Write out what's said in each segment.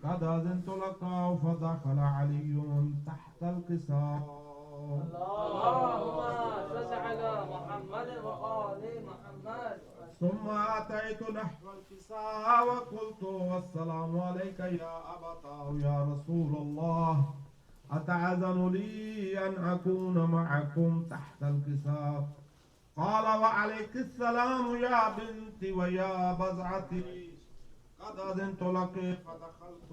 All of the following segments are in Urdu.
قد أذنت لك. فدخل علي تحت القصار. اللهم صل على محمد وآل محمد. ثم أتيت نحو الكساء وقلت السلام عليك يا أبتاه يا رسول الله، أتعذن لي أن أكون معكم تحت الكساء؟ قال وعليك السلام يا بنتي ويا بزعتي، قد أذنت لك. فدخلت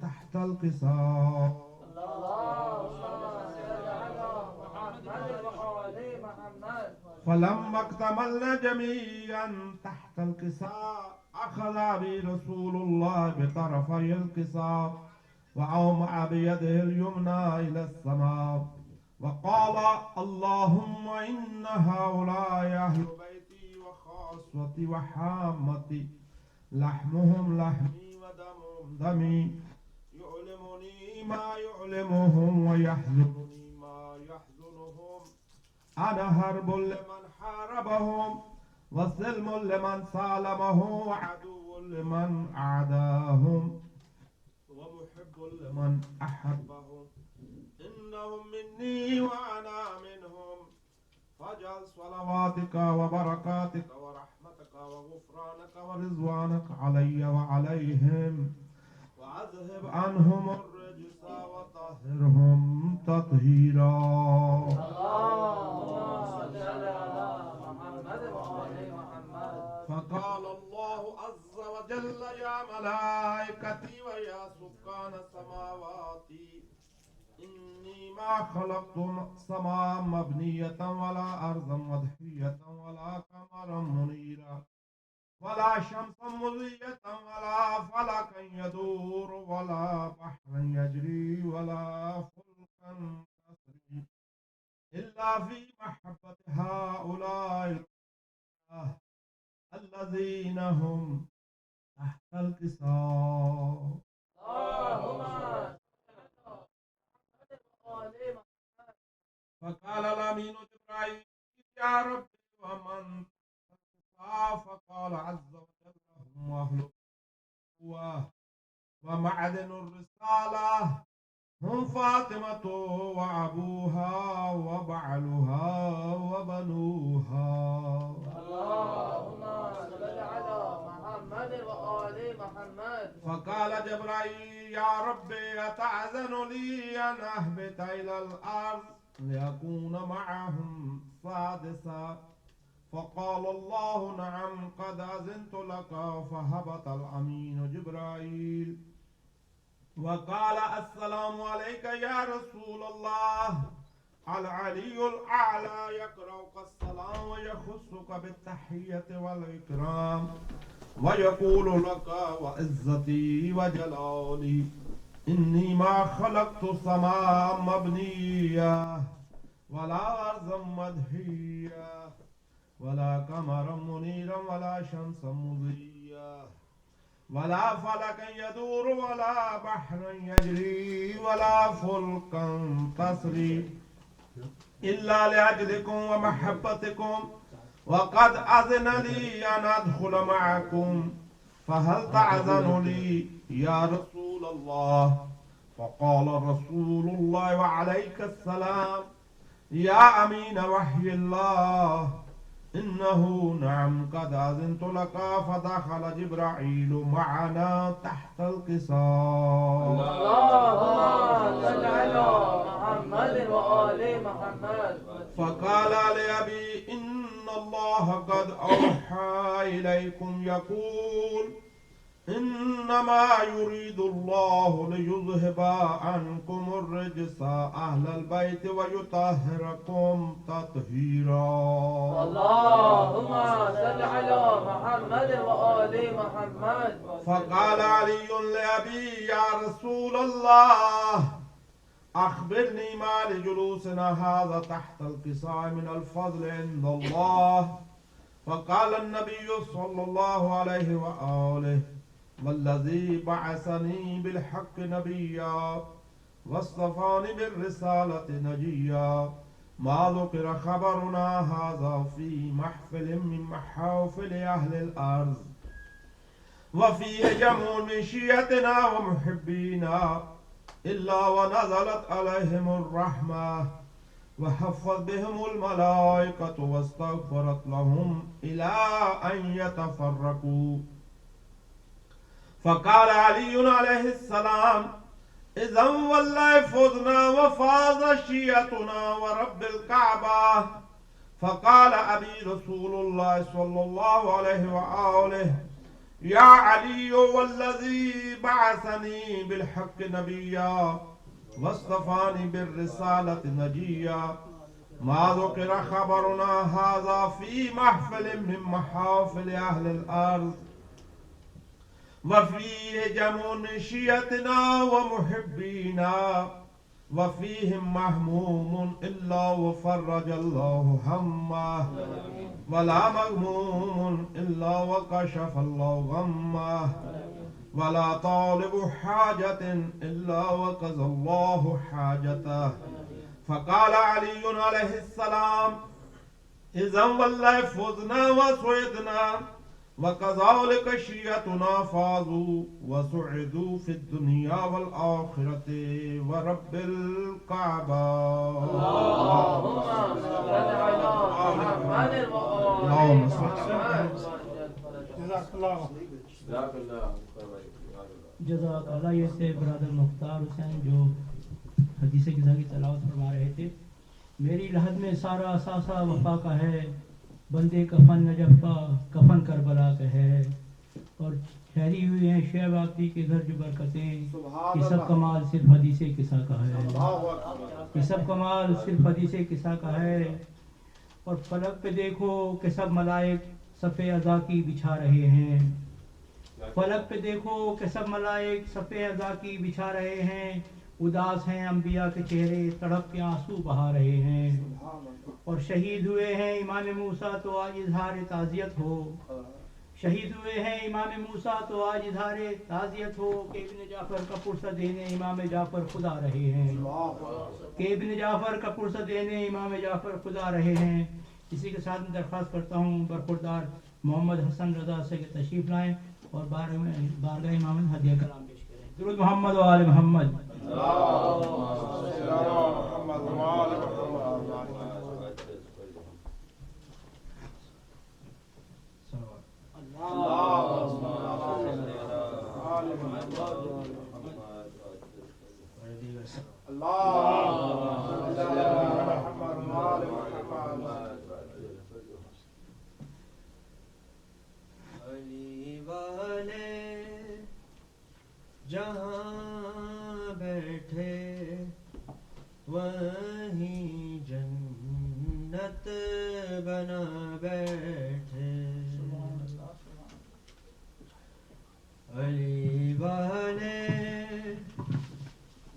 تحت القصار. اللهم صل على محمد وآل محمد. فلما اكتملنا جميعا تحت الكساء أخذ بي رسول الله بطرفي الكساء وأومأ بيده اليمنى إلى السماء وقال اللهم إن هؤلاء أهل بيتي وخاصتي وحامتي، لحمهم لحمي ودمهم دمي، يؤلمني ما يؤلمهم ويحزنني ما يحزنهم. أنا هرب لمن حاربهم وسلم لمن سالمه وعدو لمن أعداهم ومحب لمن أحبهم. إنهم مني وأنا منهم. فاجعل صلواتك وبركاتك ورحمتك وغفرانك ورضوانك علي وعليهم، وأذهب عنهم الرجس وطهرهم تطهيرا. اللهم صل على محمد وآل محمد. فقال الله عز وجل يا ملائكتي ويا سكان السماوات، إني ما خلقت سماء مبنية ولا أرضا مدحية ولا قمرا منيرا ولا شمسا مضية ولا فلكا يدور ولا بحرا يجري ولا فلكا تسري إلا في محبة هؤلاء الذين هم تحت القصار. اللهم صل على محمد وآل محمد. فقال الأمين جبرائيل يا رب ومن تحت القصار؟ فقال عز وجل هم أهل القوة ومعدن الرسالة، هم فاطمة وأبوها وبعلها وبنوها. اللهم صل على محمد وآل محمد. فقال جبرائيل يا ربي أتأذن لي أن أهبط إلى الأرض لأكون معهم سادسا؟ فقال الله نعم قد أذنت لك. فهبط الأمين جبرائيل وقال السلام عليك يا رسول الله. العلي الأعلى يقرأك السلام ويخصك بالتحية والإكرام ويقول لك وعزتي وجلالي إني ما خلقت سماء مبنية ولا أرضا مدحية ولا قمرا منيرا ولا شمسا مضية ولا فلكا يدور ولا بحرا يجري ولا فلكا تسري إلا لأجلكم ومحبتكم، وقد أذن لي أن أدخل معكم، فهل تعذن لي يا رسول الله؟ فقال رسول الله وعليك السلام يا أمين وحي الله إنه نعم قد أذنت لك. فدخل جبرائيل معنا تحت القصار. اللهم صل على محمد وآل محمد. فقال لأبي إن الله قد أوحى إليكم يقول إنما يريد الله ليذهب عنكم الرجس أهل البيت ويطهركم تطهيرا. اللهم صل على محمد وآل محمد. فقال علي لأبي يا رسول الله أخبرني ما لجلوسنا هذا تحت القصاع من الفضل عند الله. فقال النبي صلى الله عليه وآله والذي بعثني بالحق نبيا واصطفاني بالرسالة نجيا ما ذكر خبرنا هذا في محفل من محافل أهل الأرض وفيه جمع من شيعتنا ومحبينا إلا ونزلت عليهم الرحمة وحفت بهم الملائكة واستغفرت لهم إلى أن يتفرقوا. فقال علي عليه السلام: إذا والله فزنا وفاز شيعتنا ورب الكعبة. فقال أبي رسول الله صلى الله عليه وآله: يا علي والذي بعثني بالحق نبيا واصطفاني بالرسالة نجيا، ما ذكر خبرنا هذا في محفل من محافل أهل الأرض وفيه جمع من شيعتنا ومحبينا وفيهم مهموم إلا وفرج الله همه ولا مغموم إلا وكشف الله غمه ولا طالب حاجة إلا وقضى الله حاجته. فقال علي عليه السلام: إذا والله فزنا وسعدنا وكذلك شيعتنا فازوا وسعدوا في الدنيا والآخرة ورب الكعبة. اللهم صل جزاک اللہ. یہ سے برادر مختار حسین جو حدیث قصہ کی تلاوت فرما رہے تھے. میری لحد میں سارا اثاثہ وفا کا ہے، بندے کفن نجف کا کفن کربلا کا ہے. اور ٹھہری ہوئی ہیں شعیب آقی کے گھر جو برکتیں، یہ سب کمال صرف حدیث قصہ کا ہے. یہ سب کمال صرف حدیث قصہ کا ہے. اور فلک پہ دیکھو کہ سب ملائک صف عزا کی بچھا رہے ہیں. فلک پہ دیکھو کہ سب ملائک صف عزا کی بچھا رہے ہیں. اداس ہیں انبیاء کے چہرے، تڑپ کے آنسو بہا رہے ہیں. اور شہید ہوئے ہیں امام موسیٰ تو آج اظہار تعزیت ہو. شہید ہوئے ہیں امام موسیٰ تو آج اظہار تعزیت ہو کہ ابن جعفر کا پرسہ دینے امام جعفر خدا رہے ہیں. کہ ابن جعفر کا پرسہ دینے امام جعفر خدا رہے ہیں. اسی کے ساتھ میں درخواست کرتا ہوں برخوردار محمد حسن رضا سے کہ تشریف لائیں اور بارگاہ امام ہدیہ کلام پیش کریں. درود محمد و آل محمد. علی والے جہاں بیٹھے وہیں جنت بنا بیٹھے. علی والے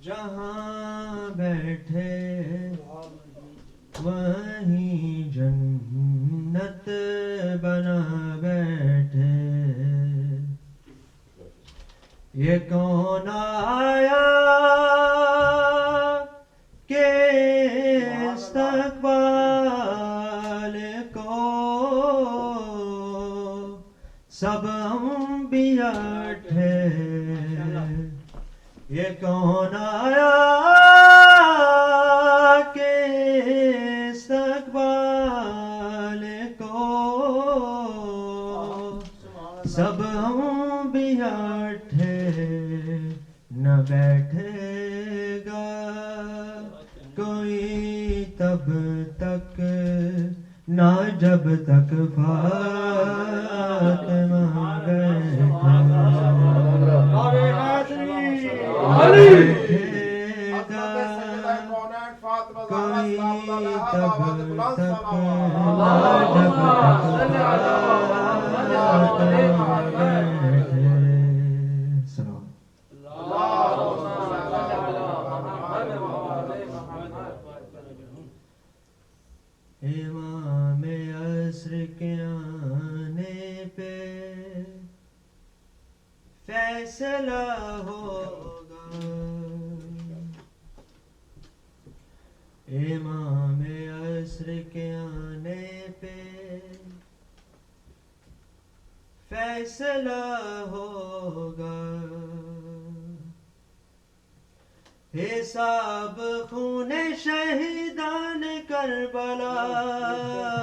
جہاں بیٹھے وہیں جنت بنا بیٹھے. یہ کون آیا کہ استقبال کو سب انبیاء تھے. یہ کون آیا کہ استقبال کو سب انبیاء تھے. نہ بیٹھے گا کوئی تب تک نہ جب تک فاطمہ بیٹھے گا کوئی تب تک نہ جب تک فاطمہ بیٹھے. امام عصر کے آنے پہ فیصلہ ہوگا. امام عصر کے آنے پہ فیصلہ ہوگا حساب خون شہیدان کربلا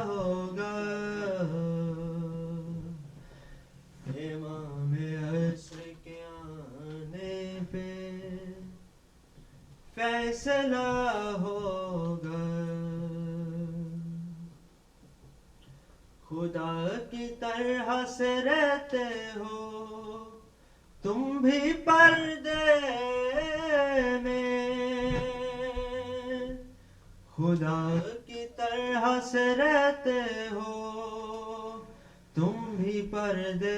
ہوگا امام عصر کے آنے پہ فیصلہ ہوگا خدا کی طرح سے رہتے ہو تم بھی پردے میں خدا کی طرح سے رہتے ہو تم بھی پردے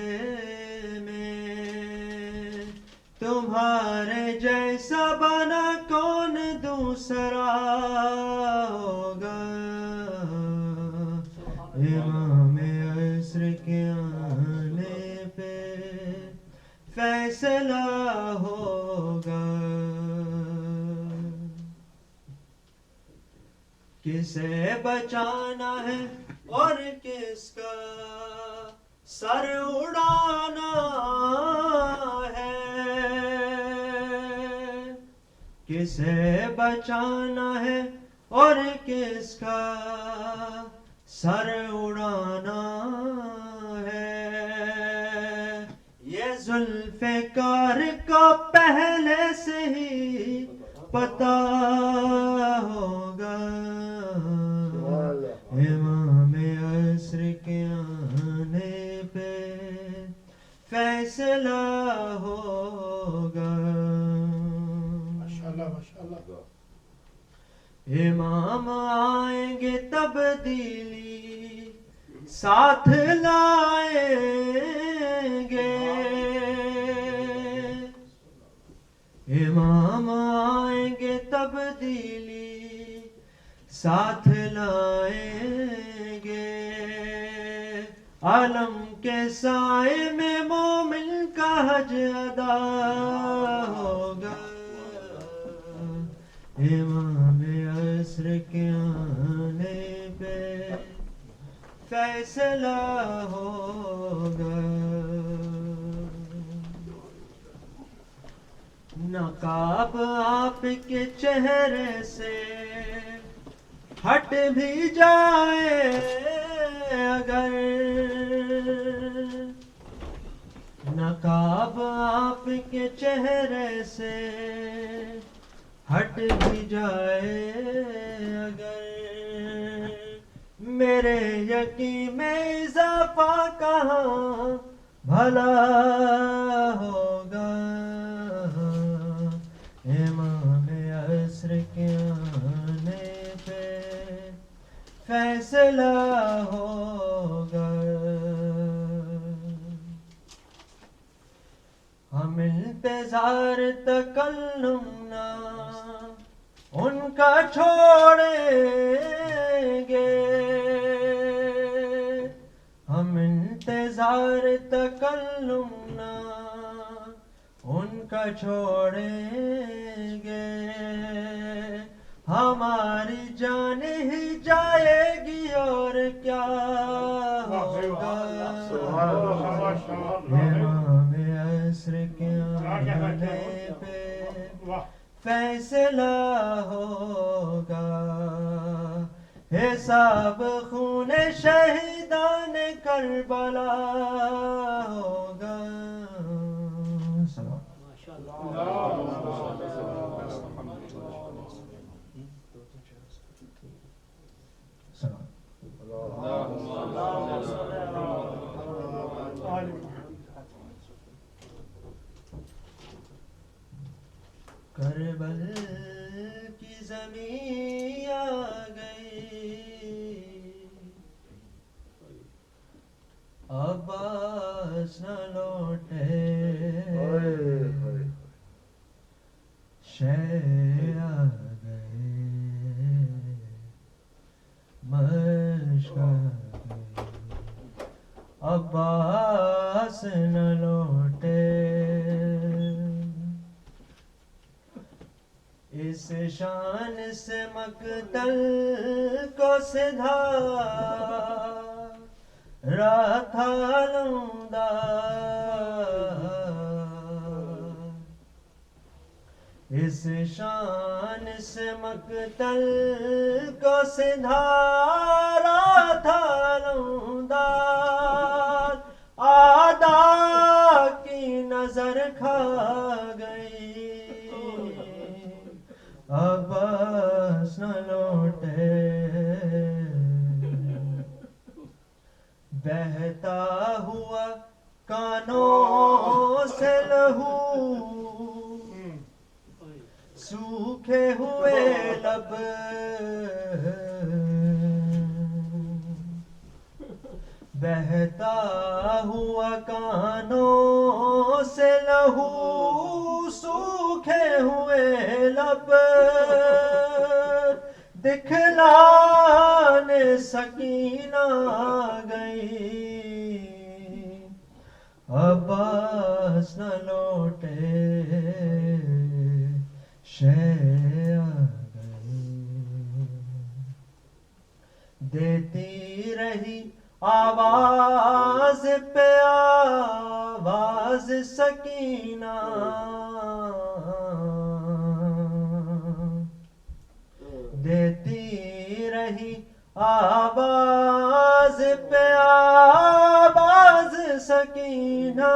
میں تمہارے جیسا بنا کون دوسرا ہوگا امام عصر کے آنے پہ فیصلہ ہوگا کسے بچانا ہے اور کس کا سر اڑانا ہے کسے بچانا ہے اور کس کا سر اڑانا ہے یہ ذوالفقار کو پہلے سے ہی پتا ہوگا امام عصر کے آنے پہ فیصلہ ہوگا امام آئیں گے تبدیلی ساتھ لائیں گے امام آئیں گے تبدیلی ساتھ لائیں گے عالم کے سائے میں مومن کا حج ادا ہوگا امام عصر کے آنے پہ فیصلہ ہوگا نقاب آپ کے چہرے سے ہٹ بھی جائے اگر نقاب آپ کے چہرے سے ہٹ بھی جائے اگر میرے یقین میں اضافہ کہاں بھلا ہوگا امام عصر کے آنے پہ فیصلہ ہوگا ہم انتظار تکلم نہ ان کا چھوڑیں گے ہم انتظار تکلم نہ ان کا چھوڑیں گے ہماری جان ہی جائے گی اور کیا ہوگا امام عصر کے آنے پہ فیصلہ ہوگا حساب خون شہیدان کربلا ہوگا کربل کی زمین آ گئی عباس نہ لوٹے شے آ گئے مشک آ گئی عباس نہ لوٹے اس شان سے مقتل کو سدھا راتھالوندا اس شان سے مقتل کو سدھارا تھالوندا آدھا کی نظر کھا گئی اب بس نہ لوٹے بہتا ہوا کانوں سے لہو سوکھے ہوئے لب بہتا ہوا کانوں سے لہو سوکھے ہوئے لب دکھلانے سکینہ گئی عباس نہ لوٹے شے آ گئی دیتی رہی آواز پہ آواز سکینہ دیتی رہی آواز پہ آواز سکینہ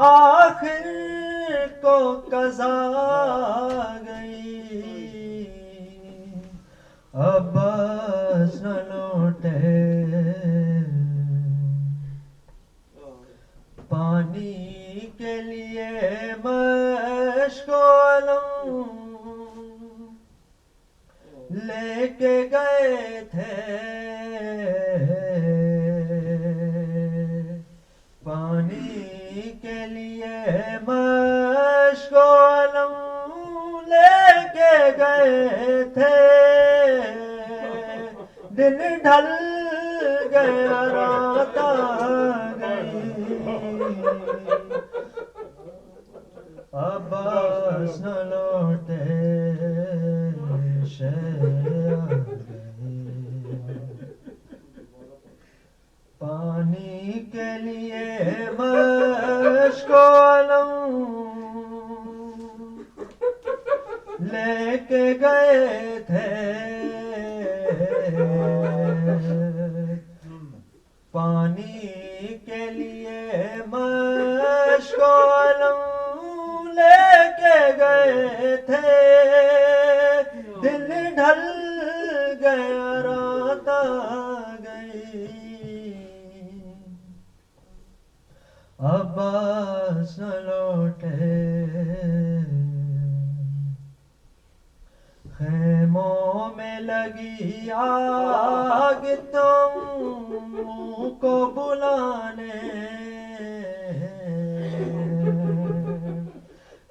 آخر کو قضا گئی عباس نہ لوٹے پانی کے لیے مشک و علم لے کے گئے تھے پانی کے لیے مشک و علم لے کے گئے تھے دن ڈھل گیا رات آ گئی عباس نہ لوٹے شے آ گئی پانی کے لیے مشک و علم لے کے گئے تھے پانی کے لیے مشک و علم لے کے گئے تھے دل ڈھل گیا رات آ گئی عباس نہ لوٹے خیموں میں لگی آگ تم کو بلانے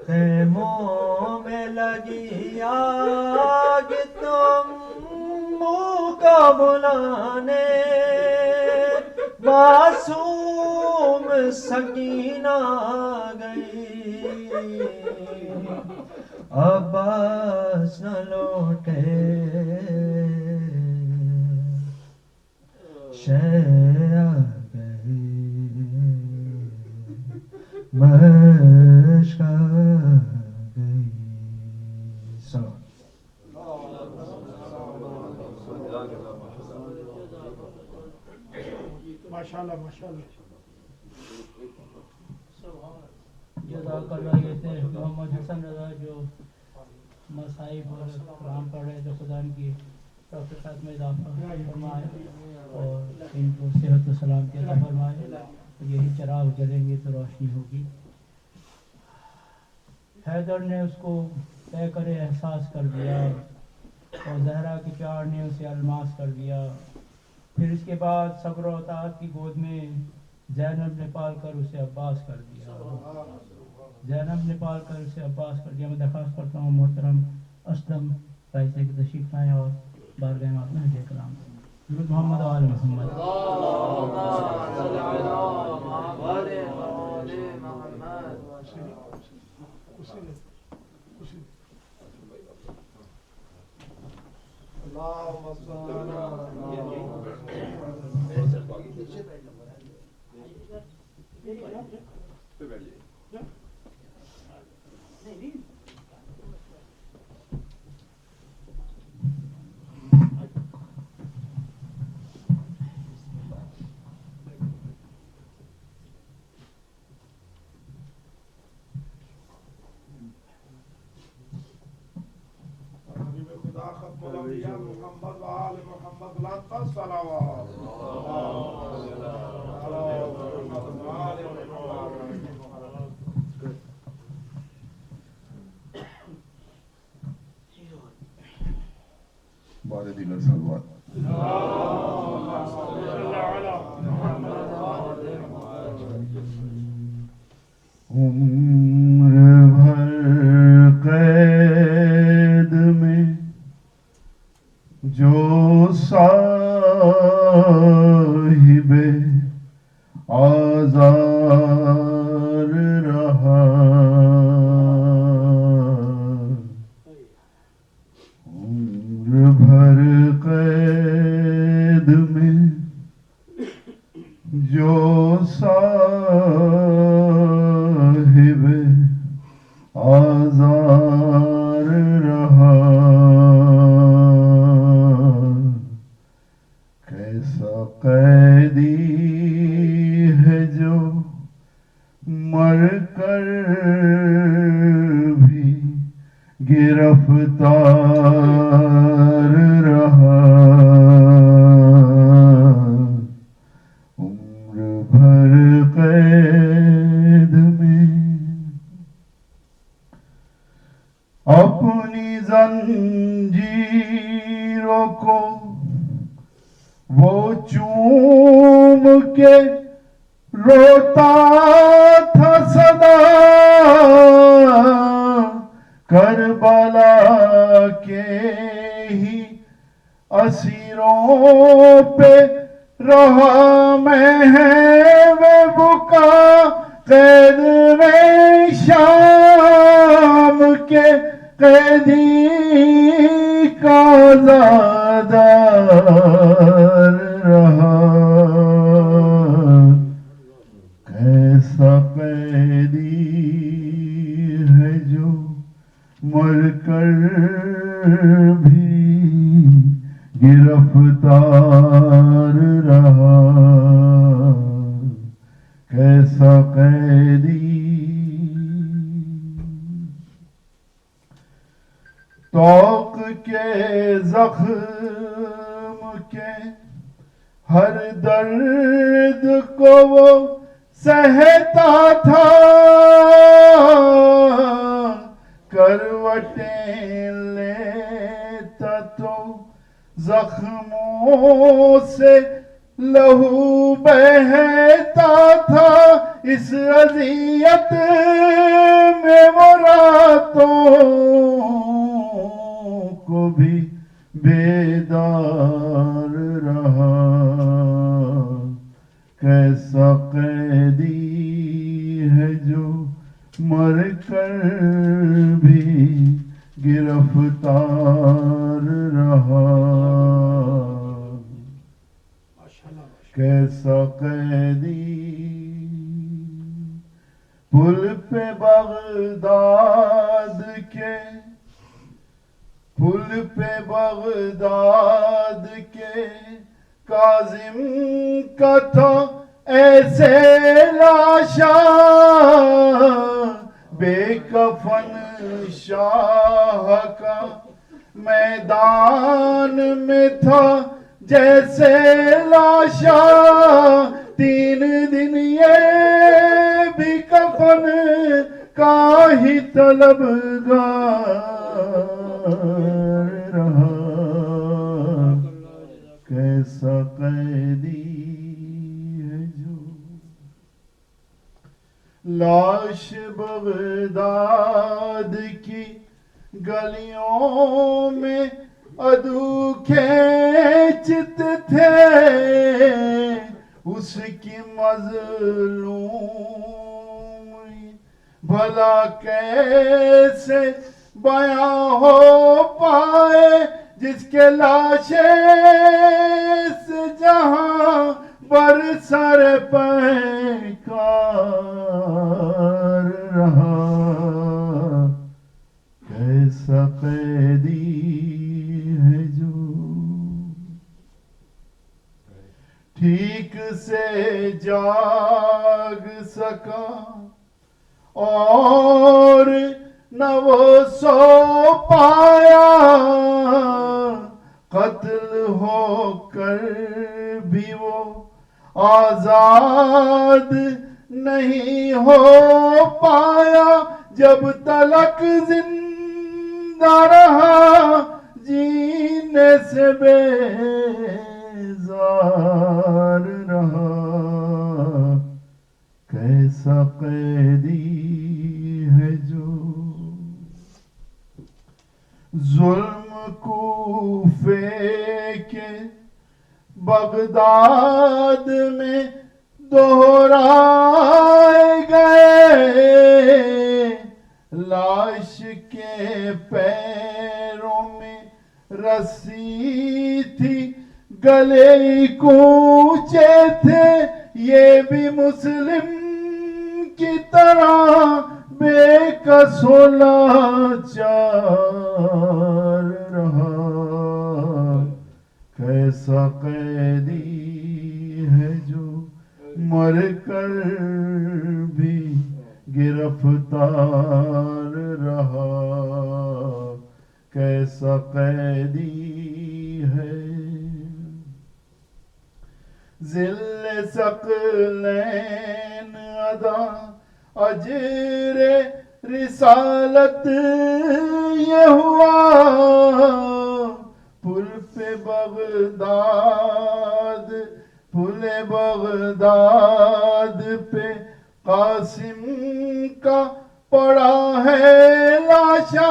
خیموں میں لگی آگ تم کو بلانے معصوم سکینہ گئی عباس نہ لوٹے شے آ گئی مشک آ گئی سلام ماشاءاللہ ماشاءاللہ جزاک اللہ یہ تھے محمد حسن رضا جو مصائب اور کلام پڑھ رہے تھے خدا ان کی توفیقات میں اضافہ فرمائے اور ان کو صحت و سلامتی عطا فرمائے یہی چراغ جلیں گے تو روشنی ہوگی حیدر نے اس کو طے کرے احساس کر دیا اور زہرا کے پیار نے اسے الماس کر دیا پھر اس کے بعد صبر و اطاعت کی گود میں زینب نے پال کر اسے عباس کر دیا زینب نے پال کر اسے عباس کر دیا میں درخواست کرتا ہوں محترم اسلم بھائی سے تشریف لائیں اور بارگاہ میں اپنا ہدیہ کلام درود محمد و آل محمد اللهم صل على محمد وآل محمد لا صلوات بعد دیگر صلوات عمر بھر قید میں جو صاحب آزار رہا عمر بھر قید میں جو صاحب آزار رہا کیسا قیدی ہے جو مر کر بھی گرفتار رہا عمر بھر قید میں اپنی زنجیروں کو وہ چوم کے روتا تھا صدا کربلا کے ہی اسیروں پہ رہا محو بکا قید میں شام کے قیدی کا آزادار رہا کیسا قیدی ہے جو مر کر بھی گرفتار رہا کیسا قیدی توق کے زخم کے ہر درد کو وہ سہتا تھا کروٹیں لیتا تو زخموں سے لہو بہتا تھا اس اذیت میں وہ راتوں کو بھی بیدار رہا کیسا قیدی ہے جو مر کر بھی گرفتار رہا کیسا قیدی پل پہ بغداد کے پل پہ بغداد کے کاظم کا تھا ایسے لاشا بے کفن شاہ کا میدان میں تھا جیسے لاشا 3 دن یہ بھی کفن کا ہی طلبگار رہا کیسا قیدی ہے جو لاش بغداد کی گلیوں میں عدو کھینچتے تھے اس کی مظلومی بھلا کیسے بیاں ہو پائے جس کے لاشے سے جہاں برسر پیکار رہا کیسا قیدی ہے جو ٹھیک سے جاگ سکا اور نہ وہ سو پایا قتل ہو کر بھی وہ آزاد نہیں ہو پایا جب تلک زندہ رہا جینے سے بیزار رہا کیسا قیدی ہے جو ظلم کوفے کے بغداد میں دہرائے گئے لاش کے پیروں میں رسی تھی گلے کوچے تھے یہ بھی مسلم کی طرح بے کس و لاچار رہا کیسا قیدی ہے جو مر کر بھی گرفتار رہا کیسا قیدی ہے ذل ثقلین ادا اجر رسالت یہ ہوا پل بغداد پہ قاسم کا پڑا ہے لاشا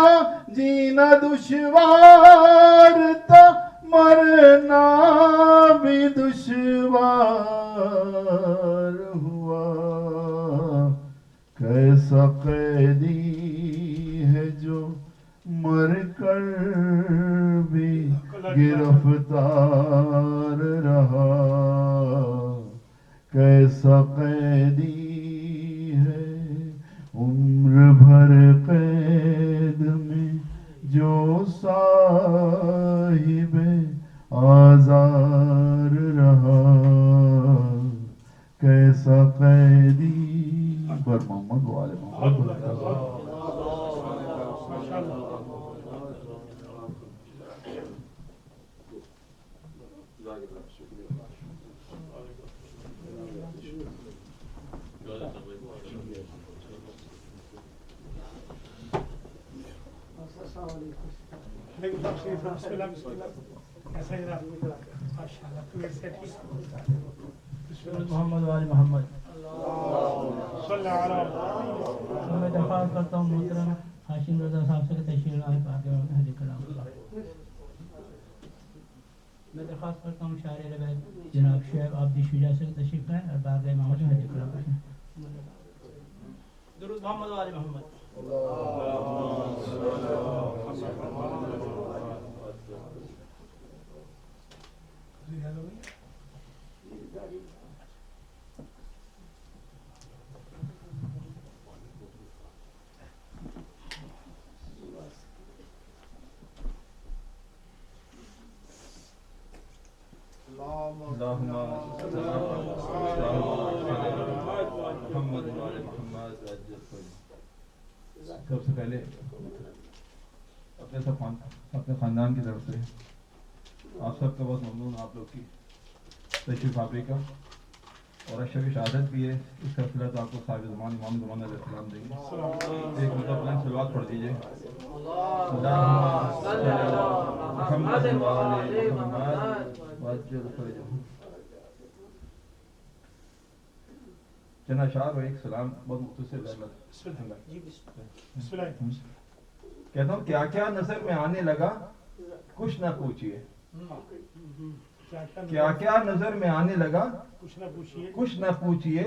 جینا دشوار تھا مرنا بھی دشوار ہوا کیسا قیدی ہے جو مر کر بھی گرفتار رہا کیسا قیدی ہے عمر بھر قید میں جو صاحب آزار رہا کیسا قیدی پر محمد والے محمد محمد وآل محمد میں درخواست کرتا ہوں محترم ہاشم رضا صاحب سے تشریف لائے پاک حدیث کلام اللہ میں درخواست کرتا ہوں شاعر ربیع جناب شعیب عبدی شجاع سے تشریف لائیں اور باقی اماموں سے حدیث کلام کریں درود محمد وآل محمد سب سے پہلے اپنے خاندان کی طرف سے آپ سب کا بہت ممنون آپ لوگ کی تشریف آوری کا اور اشرف شہادت بھی ہے اس کا صلت آپ کو صاحب زمان امام زمان علیہ السلام دیں گے ایک مرتبہ صلوات پڑھ دیجیے چند اشعار اور ایک سلام بہت مختصر کہتا ہوں کیا کیا نظر میں آنے لگا کچھ نہ پوچھئے کیا کیا نظر میں آنے لگا کچھ نہ پوچھئے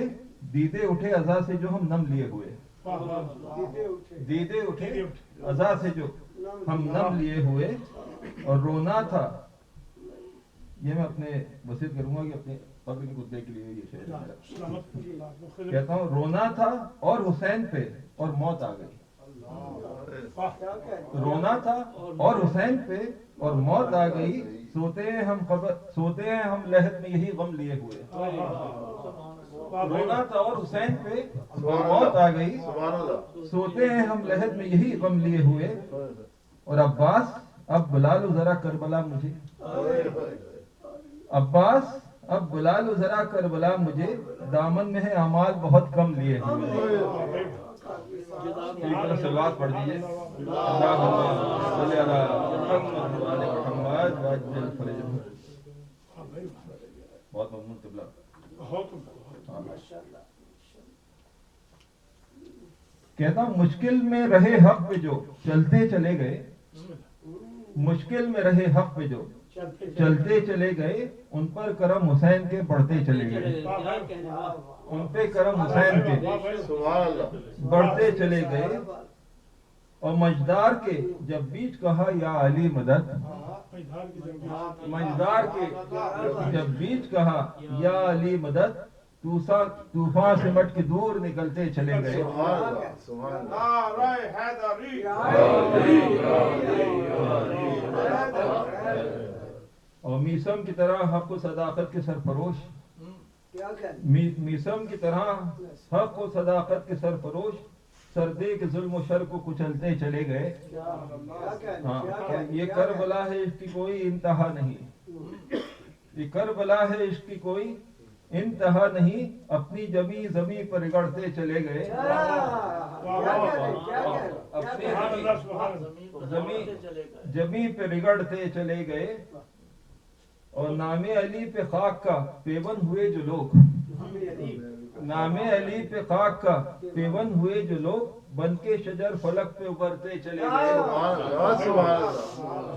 دیدے اٹھے عزا سے جو ہم نم لیے ہوئے دیدے اٹھے عزا سے جو ہم نم لیے ہوئے اور رونا تھا یہ میں اپنے وصیت کروں گا کہ اپنے قبر کے کتے کے لیے یہ شعر ہے میرا. سلامت اللہ کو خیر. کہتا ہوں رونا تھا اور حسین پہ اور موت آ گئی. رونا تھا اور حسین پہ اور موت آ گئی. سوتے ہیں ہم لحد میں یہی غم لیے ہوئے. رونا تھا اور حسین پہ اور موت آ گئی. سوتے ہیں ہم لحد میں یہی غم لیے ہوئے. اور عباس اب بلا لو ذرا کربلا مجھے. عباس اب بلا لو ذرا کربلا مجھے. دامن میں ہے اعمال بہت کم لیے ہوئے. سلوات پڑھ دیجیے. اللہم صلی علی محمد و آل محمد وعجل فرجہم. بہت ممنون قبلہ. کہتا ہوں مشکل میں رہے حق پہ جو چلتے چلے گئے. مشکل میں رہے حق پہ جو چلتے چلے گئے. ان پر کرم حسین کے بڑھتے چلے گئے. ان پہ کرم حسین کے بڑھتے چلے گئے. اور مجدار کے جب بیچ کہا یا علی مدد. مجدار کے جب بیچ کہا یا علی مدد. طوفان سے مٹ کے دور نکلتے چلے گئے. اور میسم کی طرح حق و صداقت کے سرفروش. میسم کی طرح حق و صداقت کے سرفروش. سردے کے ظلم و شر کو کچلتے چلے گئے. ہاں یہ کربلا ہے اس کی کوئی انتہا نہیں. یہ کربلا ہے اس کی کوئی انتہا نہیں. اپنی جمی زمیں پر رگڑتے چلے گئے. اپنی زمیں پہ رگڑتے چلے گئے. اور نام علی پہ خاک کا پیون ہوئے جو لوگ. نام علی پہ خاک کا پیون ہوئے جو لوگ. بن کے شجر فلک پہ ابھرتے چلے گئے.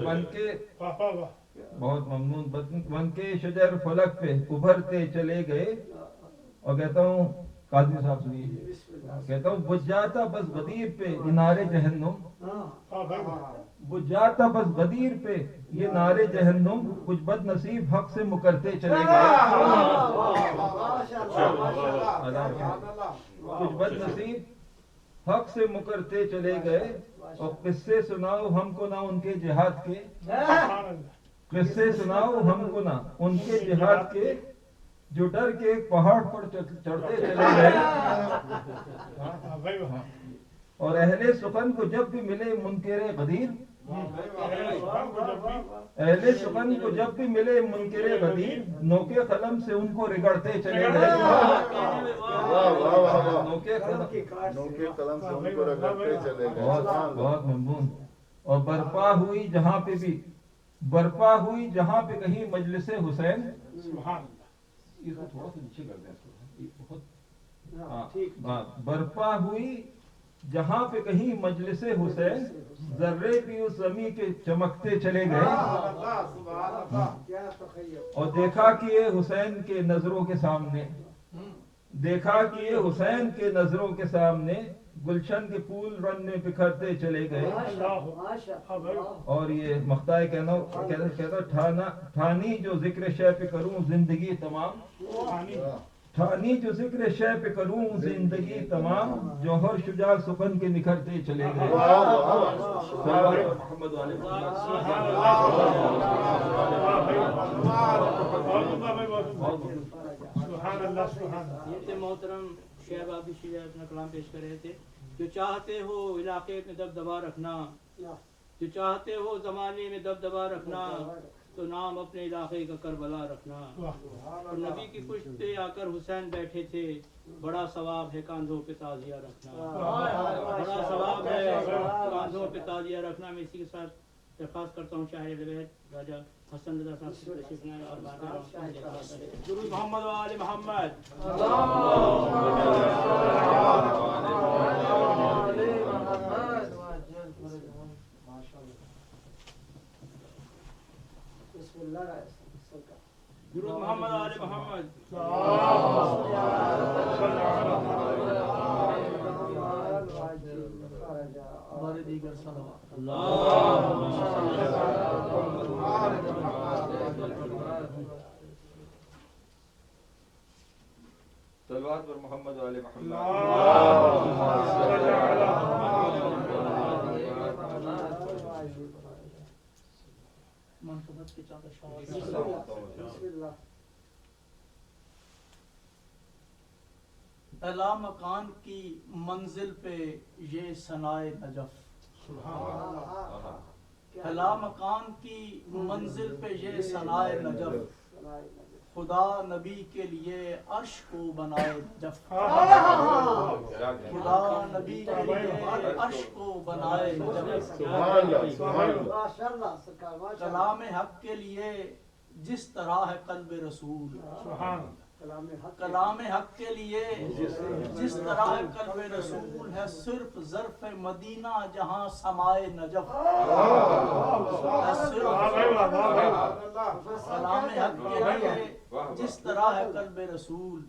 بن کے بہت ممنون. بن کے شجر فلک پہ ابھرتے چلے گئے. اور کہتا ہوں قاضی صاحب سنیے. کہتا ہوں بجھ جاتا بس غدیر پہ یہ نارے جہنم. بجھ جاتا بس غدیر پہ یہ نارے جہنم. کچھ بد نصیب حق سے مکرتے چلے گئے. کچھ بد نصیب حق سے مکرتے چلے گئے. اور قصے سناؤ ہم کو نہ ان کے جہاد کے. قصے سناؤ ہم کو نہ ان کے جہاد کے. جو ڈر کے ایک پہاڑ پر چڑھتے چلے گئے. اور اہل سخن کو جب بھی ملے منکر غدیر. اہل سخن کو جب بھی ملے منکر غدیر. نوکے قلم سے ان کو رگڑتے چلے گئے. نوکے قلم سے ان کو رگڑتے چلے گئے. بہت ممنون. اور برپا ہوئی جہاں پہ بھی برپا ہوئی جہاں پہ کہیں مجلس حسین. اس کو تھوڑا سا نیچے کر دیں. برپا ہوئی جہاں پہ کہیں مجلس حسین. ذرے بھی اس زمین کے چمکتے چلے گئے. اور دیکھا کہ یہ حسین کے نظروں کے سامنے. دیکھا کہ یہ حسین کے نظروں کے سامنے. گلشن کے پھول رن میں بکھرتے چلے گئے. اور یہ مختار کہنا ٹھانی جو ذکر شے پہ کروں زندگی تمام. ٹھانی جو ذکر شے پہ کروں زندگی تمام. جوہر شجاع سخن کے نکھرتے چلے گئے. محمد محترم شہب آبی شیعہ اپنا کلام پیش کر رہے تھے. جو چاہتے ہو علاقے میں دبدبا رکھنا. جو چاہتے ہو زمانے میں دبدبا رکھنا. تو نام اپنے علاقے کا کربلا رکھنا. اور نبی کی پشت پہ آ کر حسین بیٹھے تھے. بڑا ثواب ہے کاندھوں پہ تعزیہ رکھنا. بڑا ثواب ہے کاندھوں پہ تعزیہ رکھنا. میں اسی کے ساتھ درخواست کرتا ہوں شاہر الوحید راجہ حسن رضا صاحب سے تشریف لائیں اور درود محمد و آل محمد. درود محمد آل محمد. ہمارے دیگر صلوات اللہ صلوات پر محمد و آل محمد. منقبت کے چادر شاہ اعلی مکان کی منزل پہ یہ ثنائے نجف، اعلی مکان کی منزل پہ یہ ثنائے نجف، خدا نبی کے لیے عرش کو بنائے نجف، خدا نبی کے لیے عرش کو بنائے نجف، کلام حق کے لیے جس طرح ہے قلب رسول، کلام حق کے لیے جس طرح ہے قلب رسول، ہے صرف ظرف مدینہ جہاں سمائے نجف، ہے صرف کلام حق کے لیے جس طرح ہے قلب رسول،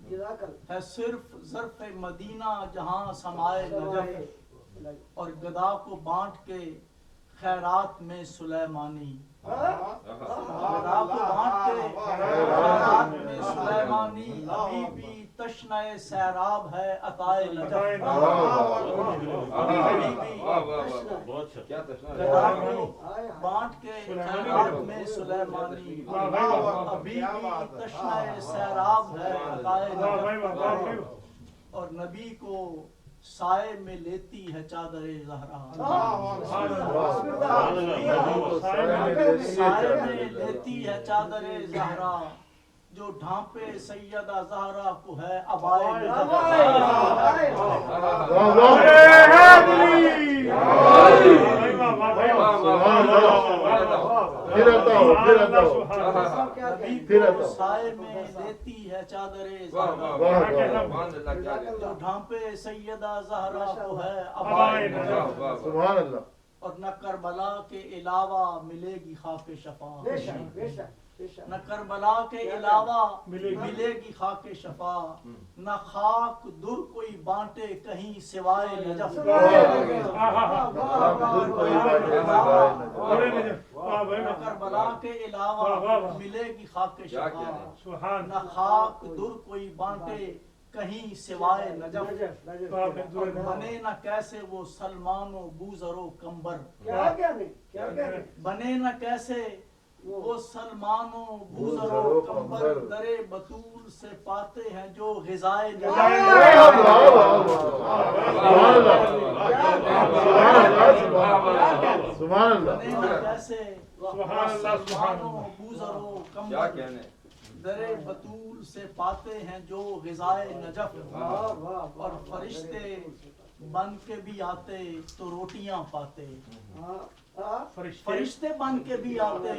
ہے صرف ظرف مدینہ جہاں سمائے نجف، اور گدا کو بانٹ کے خیرات میں سلیمانی، گدا کو بانٹ کے خیرات میں سلیمانی، ابھی بھی تشنہ سیراب ہے عطائے نجف، ابھی بھی گدا کو بانٹ کے خیرات میں سلیمانی، ابھی بھی تشنہ سیراب ہے عطائے نجف، اور نبی کو سائے میں لیتی ہے چادر زہرا، سائے میں لیتی ہے چادر زہرا، جو ڈھانپے سیدہ زہرا کو ہے عبائے نجف، نبی کو سائے میں لیتی ہے چادر زہرا، جو ڈھانپے سیدہ زہرا کو ہے عبائے نجف، اور نہ کربلا کے علاوہ ملے گی خاک شفا، نہ کربلا کے علاوہ ملے گی خاک شفا، نہ خاک در کوئی بانٹے کہیں سوائے نجف، نہ کربلا کے علاوہ ملے گی خاک شفا، نہ خاک در کوئی بانٹے کہیں سوائے نجف، بنے نہ کیسے وہ سلمان و بوذر و کمبر، بنے نہ کیسے وہ سلمان و بوذر و کمبر، درے بطول سے پاتے ہیں جو غذائے نجف، بنے نہ کیسے وہ سلمان و بوذر و کمبر، درے بطول سے پاتے ہیں جو غذائے نجف، اور فرشتے بن کے بھی آتے تو روٹیاں پاتے، فرشتے بن کے بھی آتے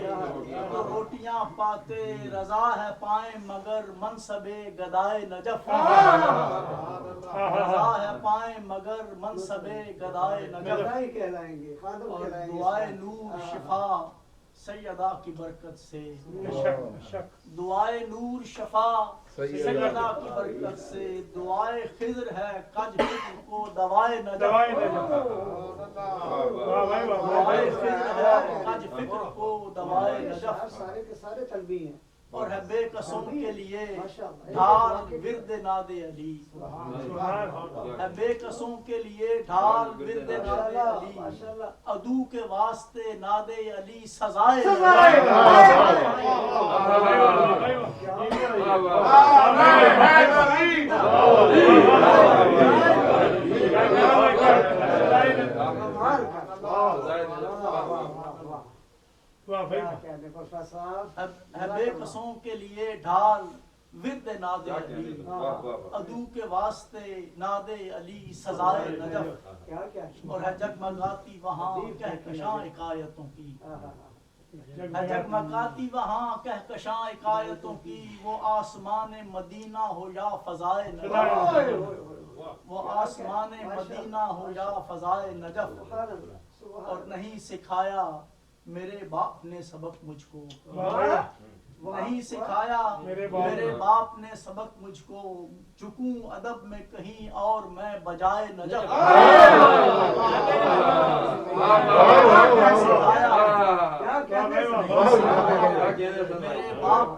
تو روٹیاں پاتے، رضا ہے پائیں مگر منصب گدائے نجف، رضا ہے پائیں مگر منصب گدائے نجف، اور دعائے نور شفا سیدہ کی برکت سے، دعائے نور شفا سیدہ کی برکت سے، دعائے خضر ہے کج فکر کو دوائے نجف، دعائے خضر ہے کج فکر کو دوائے نجف، سارے کے سارے تلبی ہیں، اور ہے بے قصوں کے لیے ڈھال ورد ناد علی، ہے بے قصوں کے لیے ڈھال ورد ناد علی، عدو کے واسطے ناد علی سزائے ہے بے قصوں کے لیے ڈھال ورد ناد علی، عدو کے واسطے ناد علی سزائے نجف، اور ہے جگمگاتی وہاں کہکشاں عقایتوں کی، ہے جگمگاتی وہاں کہکشاں عقایتوں کی، وہ آسمان مدینہ ہو یا فضائے نجف، وہ آسمان مدینہ ہو یا فضائے نجف، اور نہیں سکھایا میرے باپ نے سبق مجھ کو، نہیں سکھایا میرے باپ نے سبق مجھ کو، چکوں ادب میں کہیں اور میں بجائے نجف، میرے باپ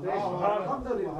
سبحان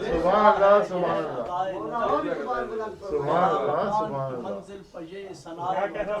سبحان اللہ سبحان اللہ سبحان اللہ سبحان اللہ منزل پر یہ کیا سنائے کہنا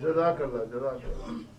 جزاک اللہ جزاک اللہ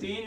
3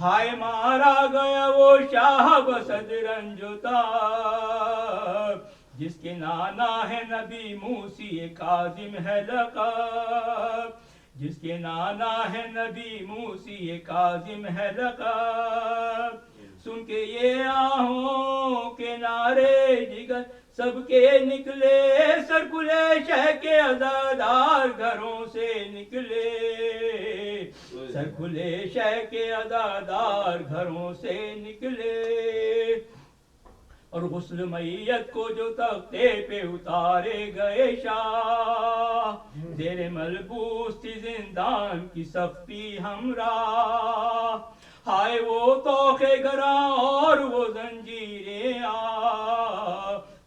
ہائے مارا گیا وہ شاہ بسد رنجتا جس کے نانا ہے نبی موسی کاظم ہے لقب جس کے نانا ہے نبی موسی کاظم ہے لقب سن کے یہ آہوں کے نعرے جگر سب کے نکلے سرکلے شہ کے عزادار گھروں سے نکلے سرکلے شہ کے عزادار گھروں سے نکلے اور غسل میت کو جو تختے پہ اتارے گئے شاہ زیر ملبوس تھی زندان کی سختی ہمراہ ہائے وہ توخے گراں اور وہ زنجیریں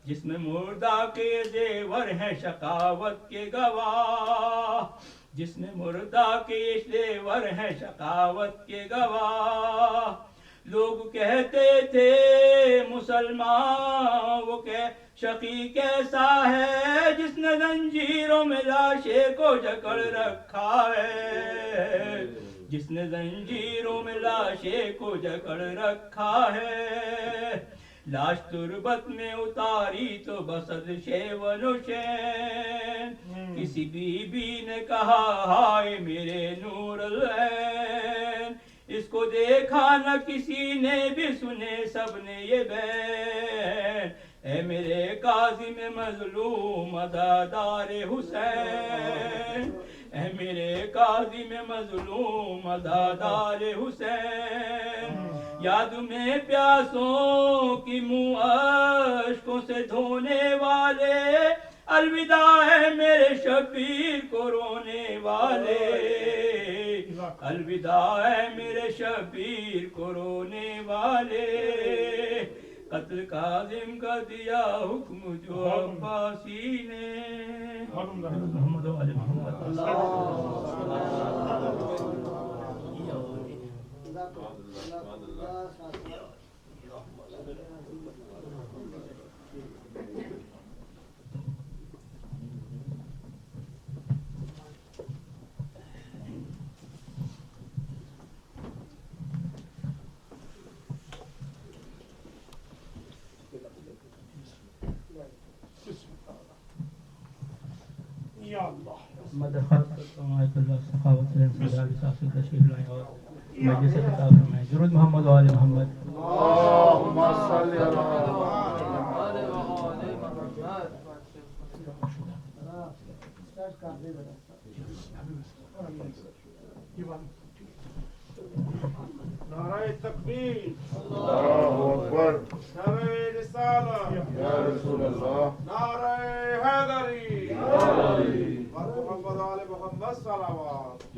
جس میں مردہ کے زیور ہیں شقاوت کے گواہ جس میں مردہ کے زیور ہیں شقاوت کے گواہ لوگ کہتے تھے مسلمان وہ کہ شقی کیسا ہے جس نے زنجیروں میں لاشے کو جکڑ رکھا ہے جس نے زنجیروں میں لاشے کو جکڑ رکھا ہے لاش تربت میں اتاری تو بسد شیون و شین کسی بی بی نے کہا ہائے میرے نور العین اس کو دیکھا نہ کسی نے بھی سنے سب نے یہ بین اے میرے کاظم مظلوم عزادار حسین اے میرے کاظم مظلوم عزادار حسین یاد میں پیاسوں کی منہ اشکوں سے دھونے والے الوداع ہے میرے شبیر کو رونے والے الوداع ہے میرے شبیر کو رونے والے قتل کاظم کا دیا حکم جو عباسی نے محمد و آل محمد یا اللہ مدد خاص کرتا ہوں آیت اللہ سخاوت سے صلی اللہ علیہ وسلم تشریف لائیں اور مجلس خطاب فرمائیں درود محمد و آل محمد اللهم صل على نعرہ تکبیر اللہ اکبر نعرہ رسالہ یا رسول اللہ نعرہ حیدری اور محمد و آل محمد صلوات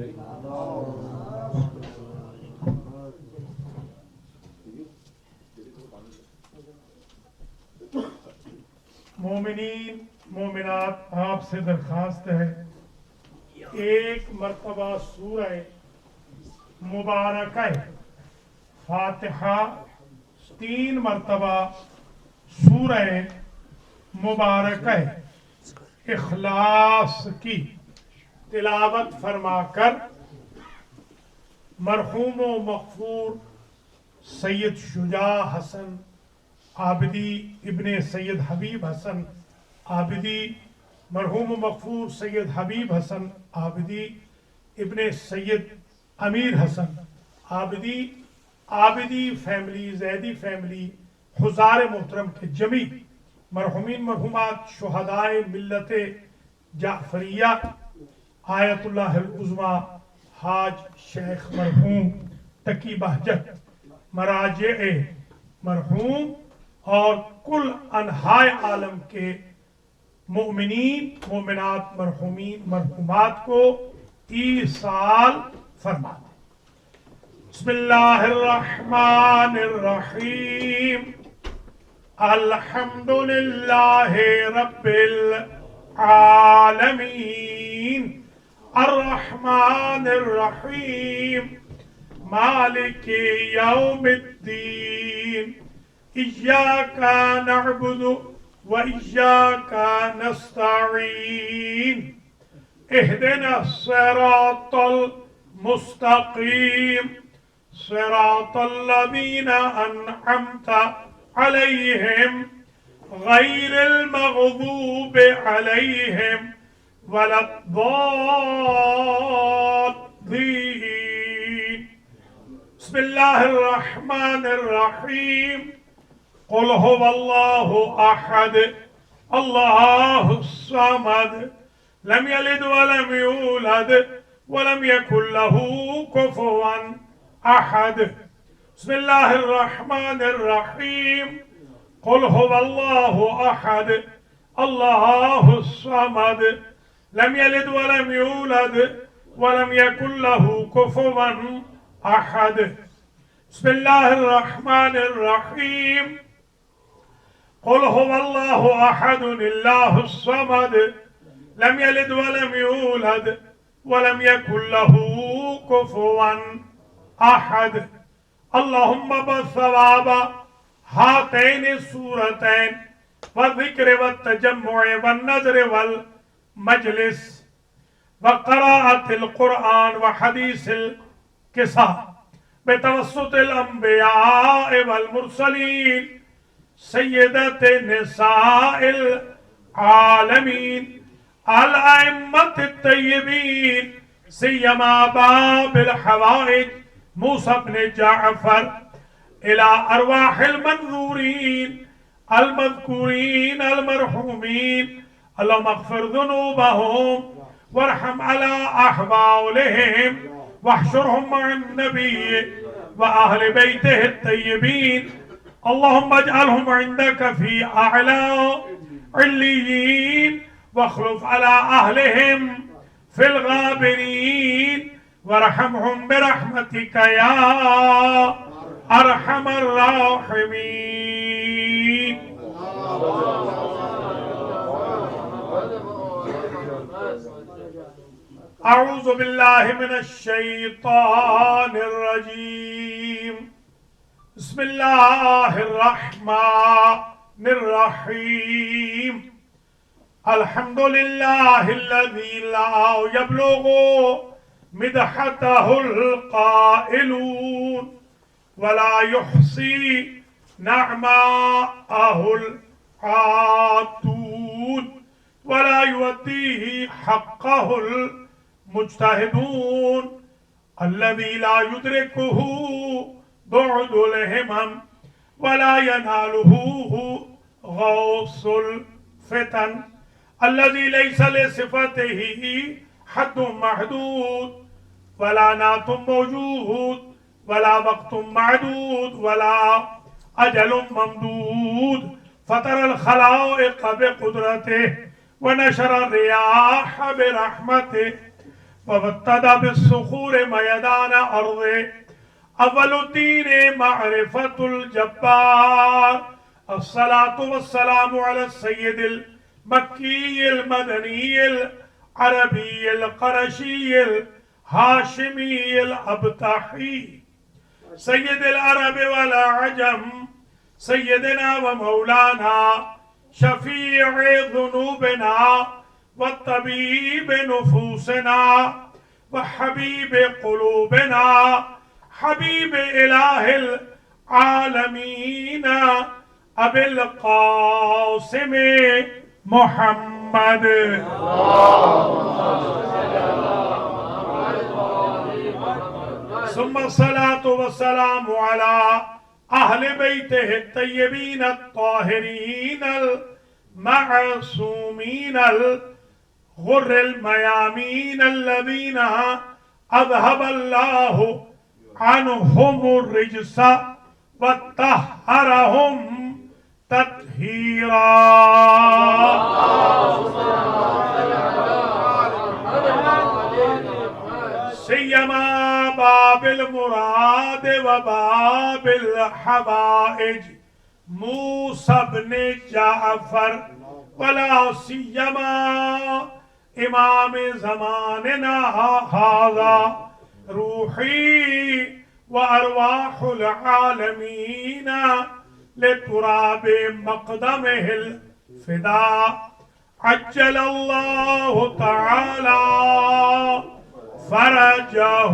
مومنین مومنات آپ سے درخواست ہے ایک مرتبہ سورہ مبارکہ فاتحہ 3 مرتبہ سورہ مبارکہ اخلاص کی تلاوت فرما کر مرحوم و مغفور سید شجاع حسن عابدی ابن سید حبیب حسن عابدی مرحوم و مغفور سید حبیب حسن عابدی ابن سید امیر حسن عابدی عابدی فیملی زیدی فیملی حضار محترم کے جمی مرحومین مرحومات شہدائے ملت جعفریہ آیت اللہ العظمیٰ حاج شیخ مرحوم تقی بہجت مراجع مرحوم اور کل انحائے عالم کے مؤمنین مومنات مرحومین مرحومات کو ایصال فرما دیں بسم اللہ الرحمن الرحیم الحمد للہ رب العالمین الرحمن الرحیم مالک یوم الدین ایاک نعبد و ایاک نستعین اہدنا الصراط المستقیم صراط الذين أنعمت عليهم غير المغضوب عليهم ولا الضالين. بسم الله الرحمن الرحيم. قل هو الله أحد الله الصمد لم يلد ولم يولد ولم يكن له كفوا أحد. بسم الله الرحمن الرحيم. قل هو الله أحد الله الصمد لم يلد ولم يولد ولم يكن له كفوا أحد. بسم الله الرحمن الرحيم. قل هو الله أحد الله الصمد لم يلد ولم يولد ولم يكن له كفوا أحد. اللهم بثواب هاتين السورتين والذكر والتجمع والنذر والمجلس وقراءة القرآن وحديث القصة بتوسط الأنبياء والمرسلين سيدة نساء العالمين الأئمة الطيبين سيما باب الحوائج موسى بن جعفر إلى أرواح المنذورين المذكورين المرحومين. اللهم اغفر ذنوبهم وارحم على أحوالهم واحشرهم مع النبي وأهل بيته الطيبين. اللهم اجعلهم عندك في أعلى عليين واخلف على أهلهم في الغابرين وارحمهم برحمتك يا أرحم الراحمين. أعوذ بالله من الشيطان الرجيم. بسم الله الرحمن الرحيم. الحمد لله الذي لا يبلغ مدحته القائلون ولا يحصي نعماءه العادون ولا يؤديه حقه المجتهدون الذي لا يدركه بعد الهمم ولا يناله غوص الفتن الذي ليس لصفته حد محدود ولا نعت موجود ولا وقت معدود ولا أجل ممدود. فطر الخلائق بقدرته ونشر الرياح برحمته وابتدى بالصخور ميدان أرضه. أول الدين معرفة الجبار. الصلاة والسلام على السيد المكي المدني العربي القرشي الهاشمي الأبطحي سيد العرب والعجم سيدنا ومولانا شفيع ذنوبنا والطبيب نفوسنا وحبيب قلوبنا حبيب إله العالمين أبي القاسم محمد. ثم الصلاة والسلام على أهل بيته الطيبين الطاهرين المعصومين الغر الميامين الذين أذهب الله عنهم الرجس وطهرهم تطهيرا. سيما باب المراد وباب الحوائج موسى بن جعفر ولا سيما امام زماننا هذا روحي وارواح العالمين لتراب مقدمه الفداء عجل الله تعالى فرجه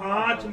5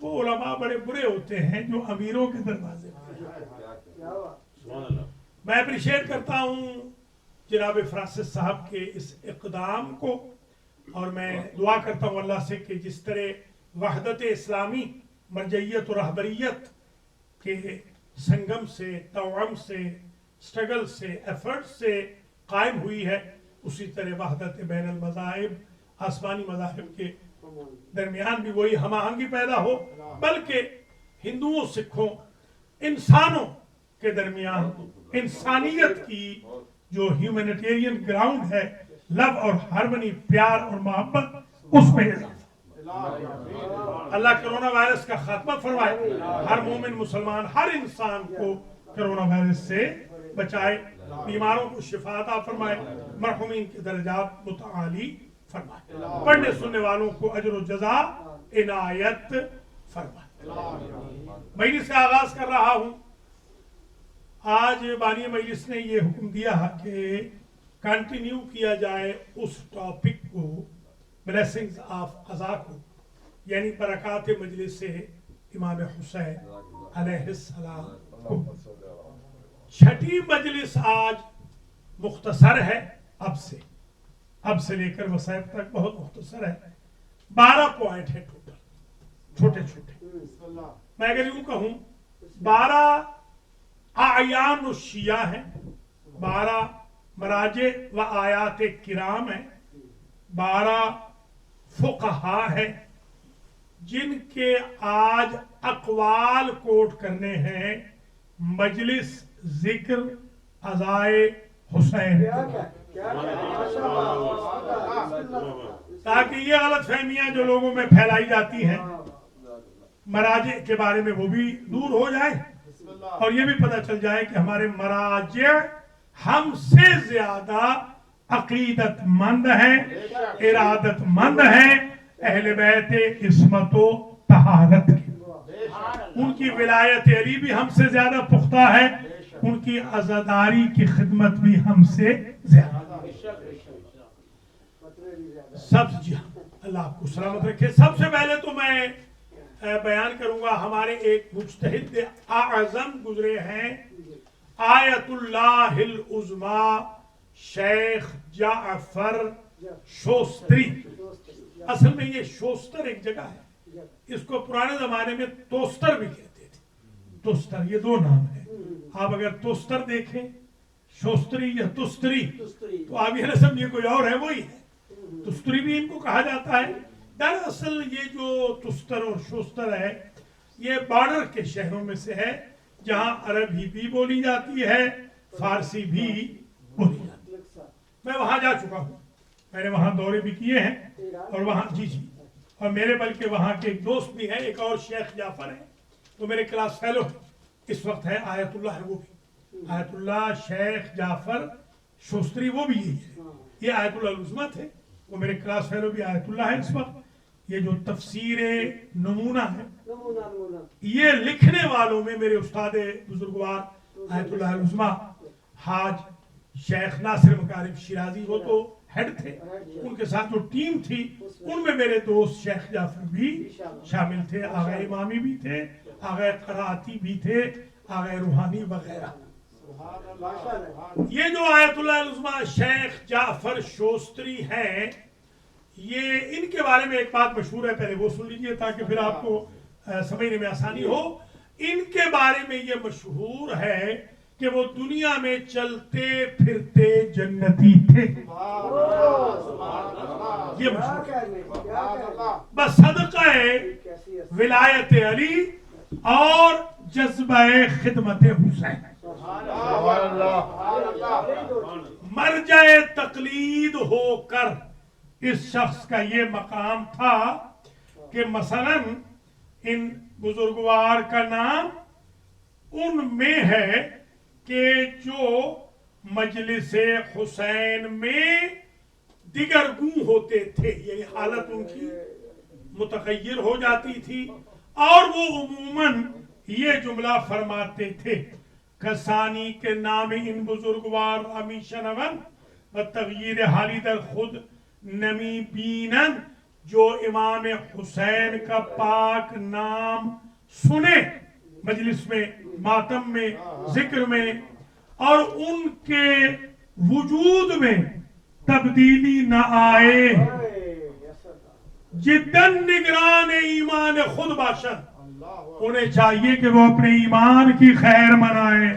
وہ علماء بڑے برے ہوتے ہیں جو امیروں کے دروازے پر میں اپریشیٹ کرتا ہوں جناب فرانسس صاحب کے اس اقدام کو، اور میں دعا کرتا ہوں اللہ سے کہ جس طرح وحدت اسلامی مرجعیت و رہبریت کے سنگم سے، توأم سے، اسٹرگل سے، ایفرٹ سے قائم ہوئی ہے، اسی طرح وحدت بین المذاہب، آسمانی مذاہب کے درمیان بھی وہی ہم آہنگی پیدا ہو، بلکہ ہندوؤں، سکھوں، انسانوں کے درمیان انسانیت کی جو ہیومینیٹیرین گراؤنڈ ہے، لو اور ہارمنی، پیار اور محبت، اس میں اضافہ۔ اللہ کرونا وائرس کا خاتمہ فرمائے، ہر مومن مسلمان، ہر انسان کو کرونا وائرس سے بچائے، بیماروں کو شفا عطا فرمائے، مرحومین کے درجات متعالی فرمائے، پڑھنے سننے والوں کو اجر و جزا عنایت فرمائے۔ مجلس کا آغاز کر رہا ہوں۔ آج بانی مجلس نے یہ حکم دیا کہ کنٹینیو کیا جائے اس ٹاپک کو، بلیسنگز آف قضا کو، یعنی برکات مجلس امام حسین علیہ السلام کو۔ چھٹی مجلس آج مختصر ہے، اب سے لے کر وسائب تک بہت مختصر ہے، 12 پوائنٹ ہے ٹوٹل، چھوٹے چھوٹے۔ میں اگر یوں کہوں 12 اعیان الشیعہ ہیں، 12 مراجع و آیات کرام ہیں، 12 فقہا ہیں جن کے آج اقوال کوٹ کرنے ہیں مجلس ذکر عزائے حسین، تاکہ یہ غلط فہمیاں جو لوگوں میں پھیلائی جاتی ہیں مراجع کے بارے میں وہ بھی دور ہو جائیں، اور یہ بھی پتہ چل جائے کہ ہمارے مراجع ہم سے زیادہ عقیدت مند ہیں، ارادت مند ہیں، اہل بیت عصمت و طہارت کی۔ ان کی ولایت علی بھی ہم سے زیادہ پختہ ہے، ان کی عزاداری کی خدمت بھی ہم سے زیادہ۔ جی اللہ آپ کو سلامت رکھے۔ سب سے پہلے تو میں بیان کروں گا، ہمارے ایک مجتہد اعظم گزرے ہیں، آیت اللہ العظمیٰ شیخ جعفر شوستری۔ اصل میں یہ شوستر ایک جگہ ہے، اس کو پرانے زمانے میں توستر بھی کہتے تھے، توستر، یہ 2 نام ہیں۔ آپ اگر توستر دیکھیں، شوستری یا تستری، تو آپ یہ نہ سمجھیے کوئی اور ہے، وہی ہے۔ تستری بھی ان کو کہا جاتا ہے۔ دراصل یہ جو تستر اور شوستر ہے، یہ بارڈر کے شہروں میں سے ہے، جہاں عربی بھی بولی جاتی ہے، فارسی بھی بولی جاتی ہے۔ میں وہاں جا چکا ہوں، میں نے وہاں دورے بھی کیے ہیں، اور وہاں جی اور میرے بلکہ وہاں کے ایک دوست بھی ہیں، ایک اور شیخ جعفر ہیں، وہ میرے کلاس فیلو اس وقت ہے، آیت اللہ ہے، وہ بھی آیت اللہ شیخ جعفر شوستری، وہ بھی یہی ہے۔ یہ آیت اللہ العظمیٰ تھے، وہ میرے کلاس فیلو بھی آیت اللہ ہے اس وقت۔ یہ جو تفسیر نمونہ ہے، یہ لکھنے والوں میں میرے استاد بزرگوار آیت اللہ العظمیٰ حاج شیخ ناصر مکارم شیرازی، وہ تو ہیڈ تھے، ان کے ساتھ جو ٹیم تھی ان میں میرے دوست شیخ جعفر بھی شامل تھے، آغا امامی بھی تھے، آغا قرآتی بھی تھے، آغا روحانی وغیرہ۔ یہ جو آیت اللہ العظمیٰ شیخ جعفر شوستری ہیں، یہ ان کے بارے میں ایک بات مشہور ہے، پہلے وہ سن لیجئے تاکہ پھر آپ کو سمجھنے میں آسانی ہو۔ ان کے بارے میں یہ مشہور ہے کہ وہ دنیا میں چلتے پھرتے جنتی تھے، یہ مشہور ہے، بصدقہ ولایت علی اور جذبہ خدمت حسین۔ مرجع تقلید ہو کر اس شخص کا یہ مقام تھا کہ مثلاً ان بزرگوار کا نام ان میں ہے کہ جو مجلس حسین میں دیگرگوں ہوتے تھے، یعنی حالت ان کی متغیر ہو جاتی تھی، اور وہ عموماً یہ جملہ فرماتے تھے، کسانی کے نام ان بزرگوار امی شنون و تغییر حالی در خود نمی بینن جو امام حسین کا پاک نام سنے مجلس میں، ماتم میں، ذکر میں، اور ان کے وجود میں تبدیلی نہ آئے، جدن نگران ایمان خود باشد، انہیں چاہیے کہ وہ اپنے ایمان کی خیر منائیں۔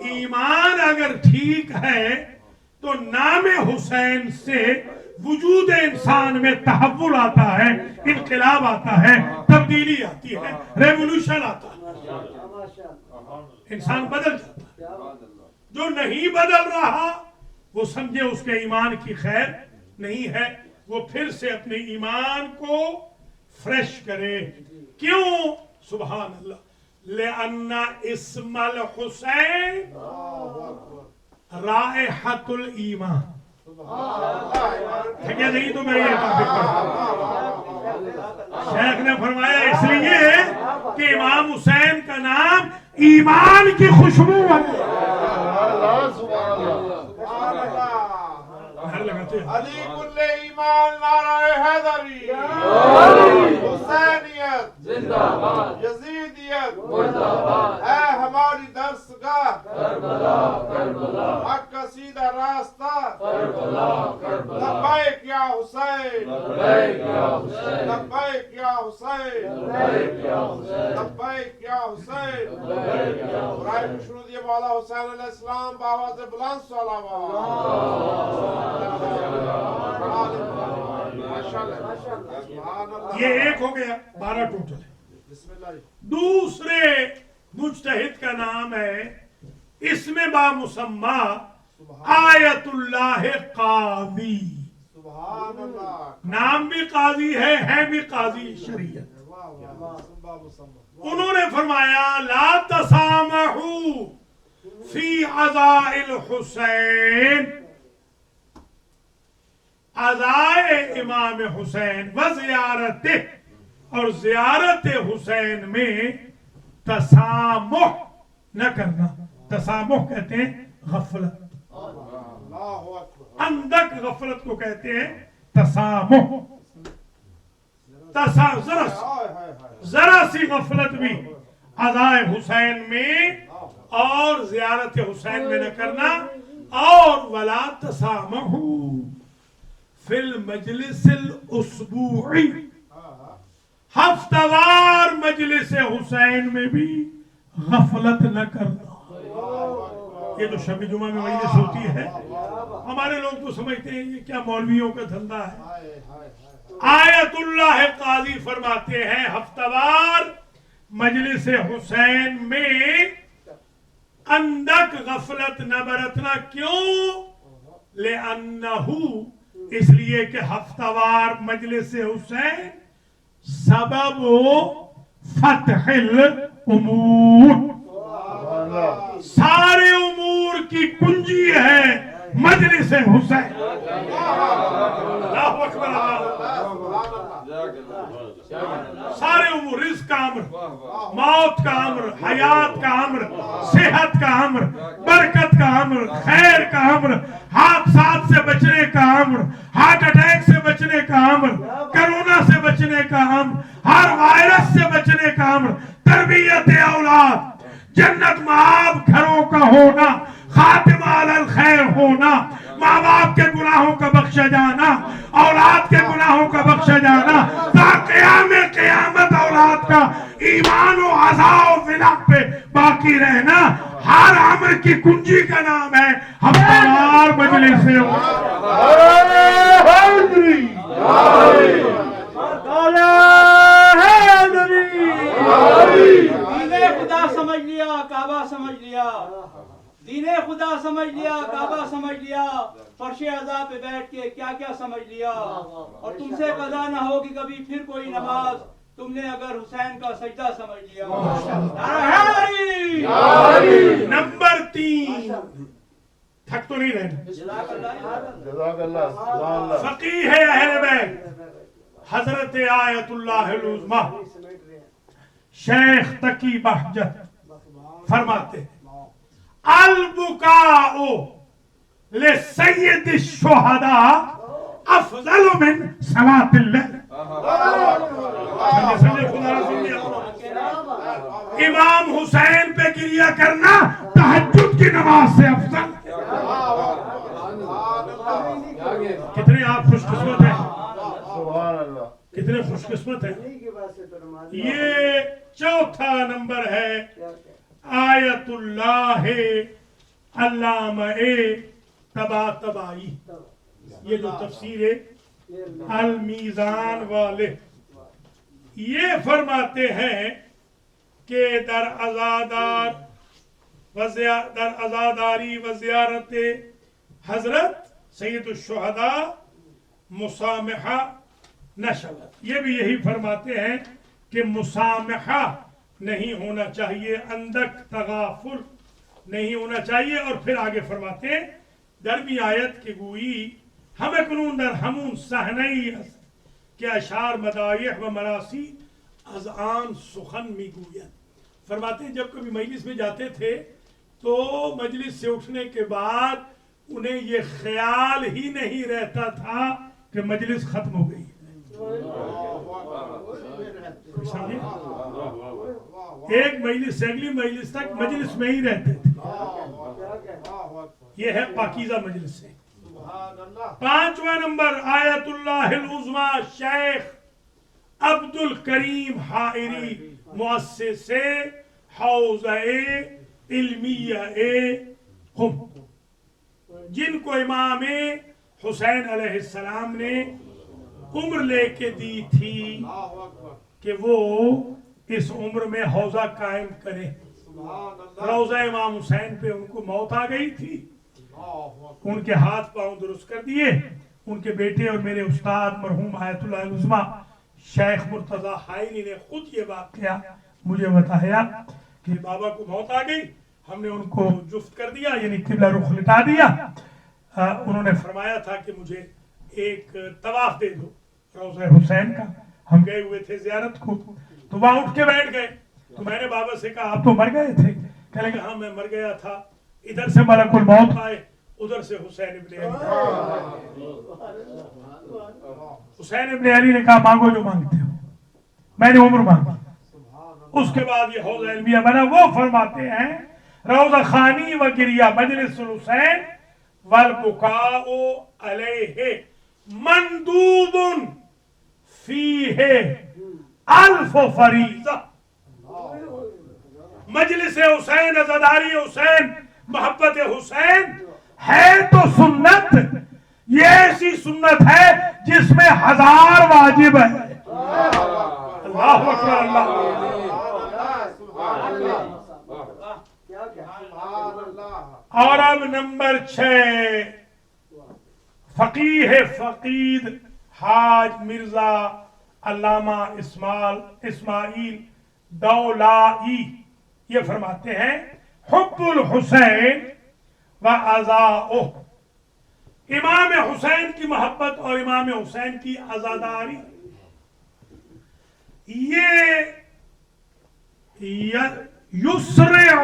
ایمان اگر ٹھیک ہے تو نام حسین سے وجود انسان میں تحول آتا ہے، انقلاب آتا ہے، تبدیلی آتی ہے، ریولوشن آتا ہے، انسان بدل جاتا ہے۔ جو نہیں بدل رہا وہ سمجھے اس کے ایمان کی خیر نہیں ہے، وہ پھر سے اپنے ایمان کو فریش کرے۔ کیوں؟ سبحان اللہ، لِأَنَّ اسم الحسین رائحۃ الایمان۔ ٹھیک ہے نہیں تو میں یہ ٹاپک پڑھتا، شیخ نے فرمایا اس لیے کہ امام حسین کا نام ایمان کی خوشبو ہے۔ علی کل ایمان نعرہ حیدری، حسینیت زندہ باد، یزیدیت مردہ باد، اے ہماری درسگاہ کربلا کربلا، حق کا سیدھا راستہ کربلا کربلا، لبیک یا حسین لبیک یا حسین لبیک یا حسین لبیک یا حسین لبیک یا حسین لبیک یا حسین۔ برائے مشرودی مولا حسین علیہ السلام بآواز بلند یہ ایک ہو گیا، 12 ٹوٹل ہے۔ دوسرے مجتہد کا نام ہے اسم با مسمى آیت اللہ قاضی۔ نام بھی قاضی ہے بھی قاضی شریعت۔ انہوں نے فرمایا لا تسامحوا فی عزاء الحسین، عزائے امام حسین و زیارت، اور زیارت حسین میں تسامح نہ کرنا۔ تسامح کہتے ہیں غفلت، اندک غفلت کو کہتے ہیں تسامح۔ ذرا سی غفلت بھی عزائے حسین میں اور زیارت حسین میں نہ کرنا۔ اور ولا تسامحوا فی المجلس الاسبوعی، ہفتہ وار مجلس حسین میں بھی غفلت نہ کرنا۔ یہ تو شب جمعہ میں مجلس ہوتی ہے، ہمارے لوگ تو سمجھتے ہیں یہ کیا مولویوں کا دھندا ہے۔ آیت اللہ قاضی فرماتے ہیں ہفتہ وار مجلس حسین میں اندک غفلت نہ برتنا۔ کیوں؟ لِأَنَّهُ، اس لیے کہ ہفتہ وار مجلس حسین سبب فتح الامور، سارے امور کی کنجی ہے مجلس حسین۔ اللہ اکبر، سارے امور، رزق کا امر، موت کا امر، حیات کا امر، صحت کا امر، برکت کا امر، خیر کا امر، حادثات سے بچنے کا امر، ہارٹ اٹیک سے بچنے کا امر، کرونا سے بچنے کا امر، ہر وائرس سے بچنے کا امر، تربیت اولاد، جنت مآب گھروں کا ہونا، خاتمہ علی الخیر ہونا، ماں باپ کے گناہوں کا بخشا جانا، اولاد کے گناہوں کا بخشا جانا، تا قیام قیامت اولاد کا ایمان و عزا و ولا پہ باقی رہنا، ہر عمر کی کنجی کا نام ہے ہفتہ وار مجلس دین خدا سمجھ لیا، کعبہ سمجھ لیا، دین خدا سمجھ لیا، کعبہ سمجھ لیا، فرش عزا پہ بیٹھ کے کیا کیا سمجھ لیا۔ اور تم سے قضا نہ ہوگی کبھی پھر کوئی نماز، تم نے اگر حسین کا سجدہ سمجھ لیا۔ نمبر 3، تھک تو نہیں رہنا، جزاک اللہ، فقیہ اہل بیت حضرت آیت اللہ العظمی شیخ تقی بہجت فرماتے ہیں البکاء لسید الشہداء افضل من صلاۃ الليل. سمجھے خدا را سن لیا. امام حسین پہ گریہ کرنا تہجد کی نماز سے افضل. کتنے آپ خوش قسمت ہیں, کتنے خوش قسمت ہیں. یہ چوتھا نمبر ہے آیت اللہ علامہ طباطبائی. یہ جو تفسیر المیزان والے یہ فرماتے ہیں کہ در عزاداری و زیارت حضرت سید الشہداء مسامحہ نشود. یہ بھی یہی فرماتے ہیں کہ مسامحہ نہیں ہونا چاہیے, اندک تغافل نہیں ہونا چاہیے. اور پھر آگے فرماتے ہیں درمی آیت کے گوئی ہمیں کنون در ہمون صحنہی است کہ اشعار مدایح و مراسی از آن سخن می گوید. فرماتے ہیں جب کبھی مجلس میں جاتے تھے تو مجلس سے اٹھنے کے بعد انہیں یہ خیال ہی نہیں رہتا تھا کہ مجلس ختم ہو گئی. ایک مجلس سے اگلی مجلس تک مجلس میں ہی رہتے تھے. یہ ہے پاکیزہ مجلس سے. پانچواں نمبر آیت اللہ العظمی شیخ عبد الکریم حائری مؤسس حوزہ علمیہ قم, جن کو امام حسین علیہ السلام نے عمر لے کے دی تھی کہ وہ اس عمر میں حوزہ قائم کریں. روضہ امام حسین پہ ان کو موت آ گئی تھی, ان کے ہاتھ پاؤں درست کر دیے. ان کے بیٹے اور میرے استاد مرحوم آیت اللہ العظمی شیخ مرتضی حائری نے خود یہ واقعہ مجھے بتایا کہ بابا کو موت آ گئی, ہم نے ان کو جفت کر دیا, یعنی قبلہ رخ لٹا دیا. انہوں نے فرمایا تھا کہ مجھے ایک طواف دے دو روضہ حسین کا. ہم گئے ہوئے تھے زیارت کو, تو وہاں اٹھ کے بیٹھ گئے. تو میں نے بابا سے کہا آپ تو مر گئے تھے؟ کہنے لگے ہاں میں مر گیا تھا, ادھر سے ملک الموت آئے, ادھر سے حسین ابن علی. حسین ابن علی نے کہا مانگو جو مانگتے ہو. میں نے عمر مانگی. اس کے بعد یہ حوضہ علمیہ بنا. وہ فرماتے ہیں روضہ خانی و گریہ مجلس الحسین والبکاء علیہ مندوب فیہ الف فریضہ. مجلس حسین, عزاداری حسین, محبت حسین ہے تو سنت, یہ ایسی سنت ہے جس میں 1000 واجب ہے. اللہ اکبر اللہ. اور اب نمبر 6 فقیہ فقید حاج مرزا علامہ اسماعیل دولائی یہ فرماتے ہیں حب الحسین و عزاؤہ, امام حسین کی محبت اور امام حسین کی عزاداری یہ یسرع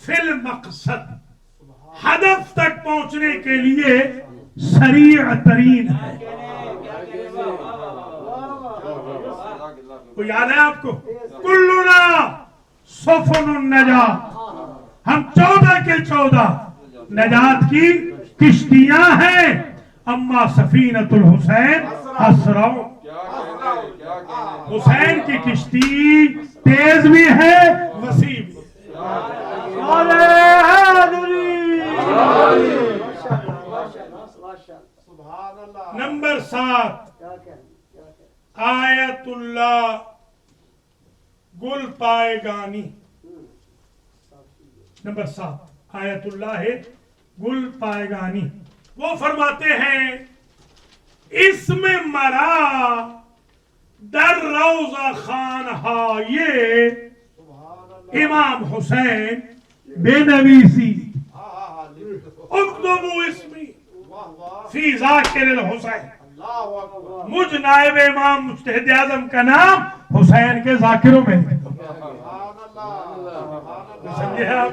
فی المقصد, ہدف تک پہنچنے کے لیے سریع ترین ہے. کو یاد ہے آپ کو کلنا سفن النجات, ہم 14 کے 14 نجات کی کشتیاں ہیں. اما سفینۃ الحسین اسرع, حسین کی کشتی تیز بھی ہے وسیع بھی. نمبر 7 آیت اللہ گل پائے گانی. نمبر 7 آیت اللہ گل پائے گانی. وہ فرماتے ہیں اس میں مرا در روضہ خانہائے امام حسین بے نویسی اکتبو اسمی فی ذاکر الحسین, مجھ نائب امام مجتہد اعظم کا نام حسین کے ذاکروں میں. سمجھے ہیں آپ؟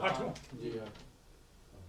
8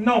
9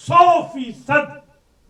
100%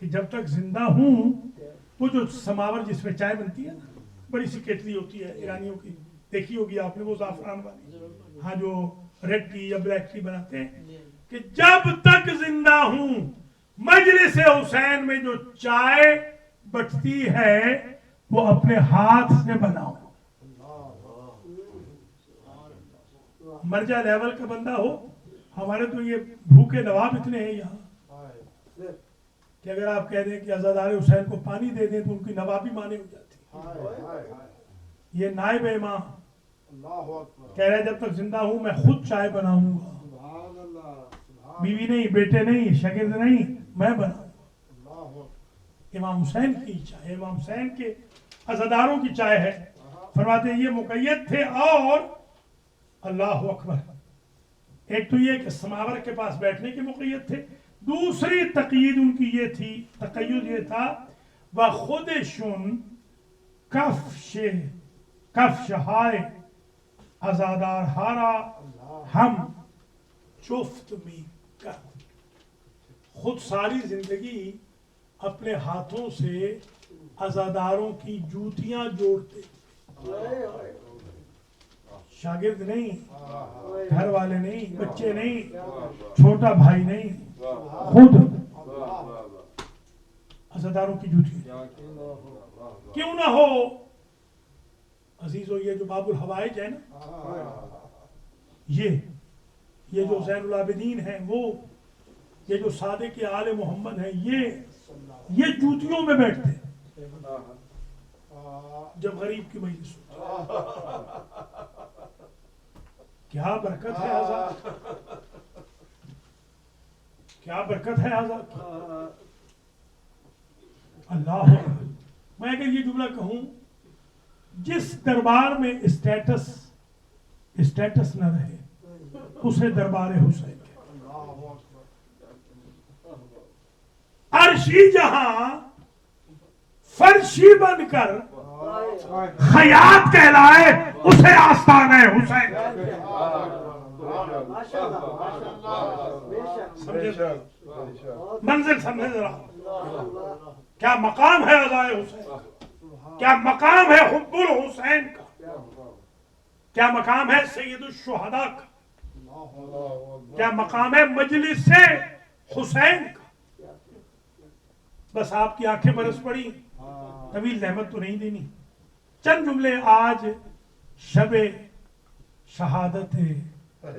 کہ جب تک زندہ ہوں وہ جو سماور جس میں چائے بنتی ہے نا، بڑی سی کیتلی ہوتی ہے ایرانیوں کی، دیکھی ہوگی آپ نے، وہ زعفران والی، ہاں جو ریڈ ٹی یا بلیک ٹی بناتے ہیں، کہ جب تک زندہ ہوں مجلس حسین میں جو چائے بٹتی ہے وہ اپنے ہاتھ سے بناؤ. مرجع لیول کا بندہ ہو. ہمارے تو یہ بھوکے نواب اتنے ہیں یہاں کہ اگر آپ کہہ دیں کہ عزادار حسین کو پانی دے دیں تو ان کی نوابی مانے ہو جاتی. یہ نائب امام کہہ رہے جب تک زندہ ہوں میں خود چائے بناؤں گا، بیوی نہیں، بیٹے نہیں، شاگرد نہیں، میں بناؤں. امام حسین کی چائے، امام حسین کے عزاداروں کی چائے ہے. فرماتے ہیں یہ مقید تھے. اور اللہ اکبر، ایک تو یہ کہ سماور کے پاس بیٹھنے کے مقید تھے، دوسری تقید ان کی یہ تھی، تقید یہ تھا وَخُدِشٌ کفش ہائے عزادار ہارا ہم جفت می کر. خود ساری زندگی اپنے ہاتھوں سے عزاداروں کی جوتیاں جوڑتے، شاگرد نہیں، گھر والے نہیں، بچے نہیں، چھوٹا بھائی نہیں، خود عزاداروں کی جوتیاں. کیوں نہ ہو عزیزو، یہ جو باب الحوائج ہے نا، یہ جو زین العابدین ہیں، وہ یہ جو صادق آل محمد ہیں، یہ جوتیوں میں بیٹھتے جب غریب کی مجلس ہوتی. کیا برکت ہے آزاد، کیا برکت ہے آزاد. اللہ. میں اگر یہ جملہ کہوں، جس دربار میں اسٹیٹس نہ رہے اسے دربار حسین کے. عرشی جہاں فرشی بن کر خیاط کہلائے اسے آستان ہے حسین. منزل سمجھے ذرا، کیا مقام ہے عزائے حسین، کیا مقام ہے حب الحسین کا، کیا مقام ہے سید الشہداء کا، کیا مقام ہے مجلس حسین کا. بس آپ کی آنکھیں برس پڑی، طویل زحمت تو نہیں دینی. چند جملے آج شب شہادت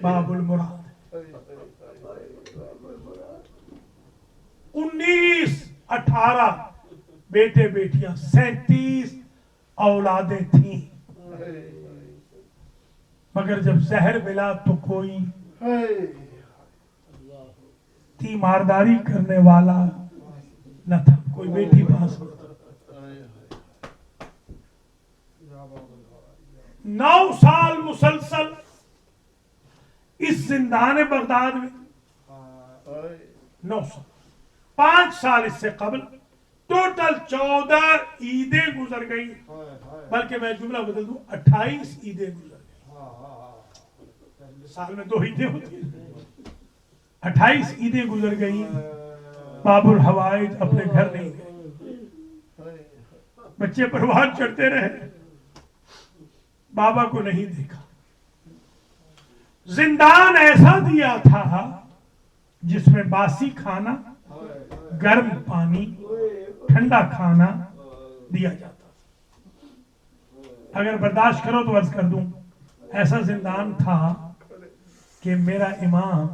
باب المراد. 19-18 بیٹے بیٹیاں، 37 اولادیں تھیں، مگر جب زہر ملا تو کوئی تیمارداری کرنے والا نہ تھا، کوئی بیٹی پاس. 9 سال مسلسل اس زندان بغداد میں، 9 سال، 5 سال اس سے قبل، ٹوٹل 14 عیدیں گزر گئی، بلکہ میں جملہ بدل دوں 28 عیدیں گزر گئی. سال میں 2 عیدیں ہوتی ہیں، 28 عیدیں گزر گئی. باب الحوائج اپنے گھر نہیں گئے، بچے پروان چڑھتے رہے، بابا کو نہیں دیکھا. زندان ایسا دیا تھا جس میں باسی کھانا، گرم پانی، ٹھنڈا کھانا دیا جاتا. اگر برداشت کرو تو عرض کر دوں، ایسا زندان تھا کہ میرا امام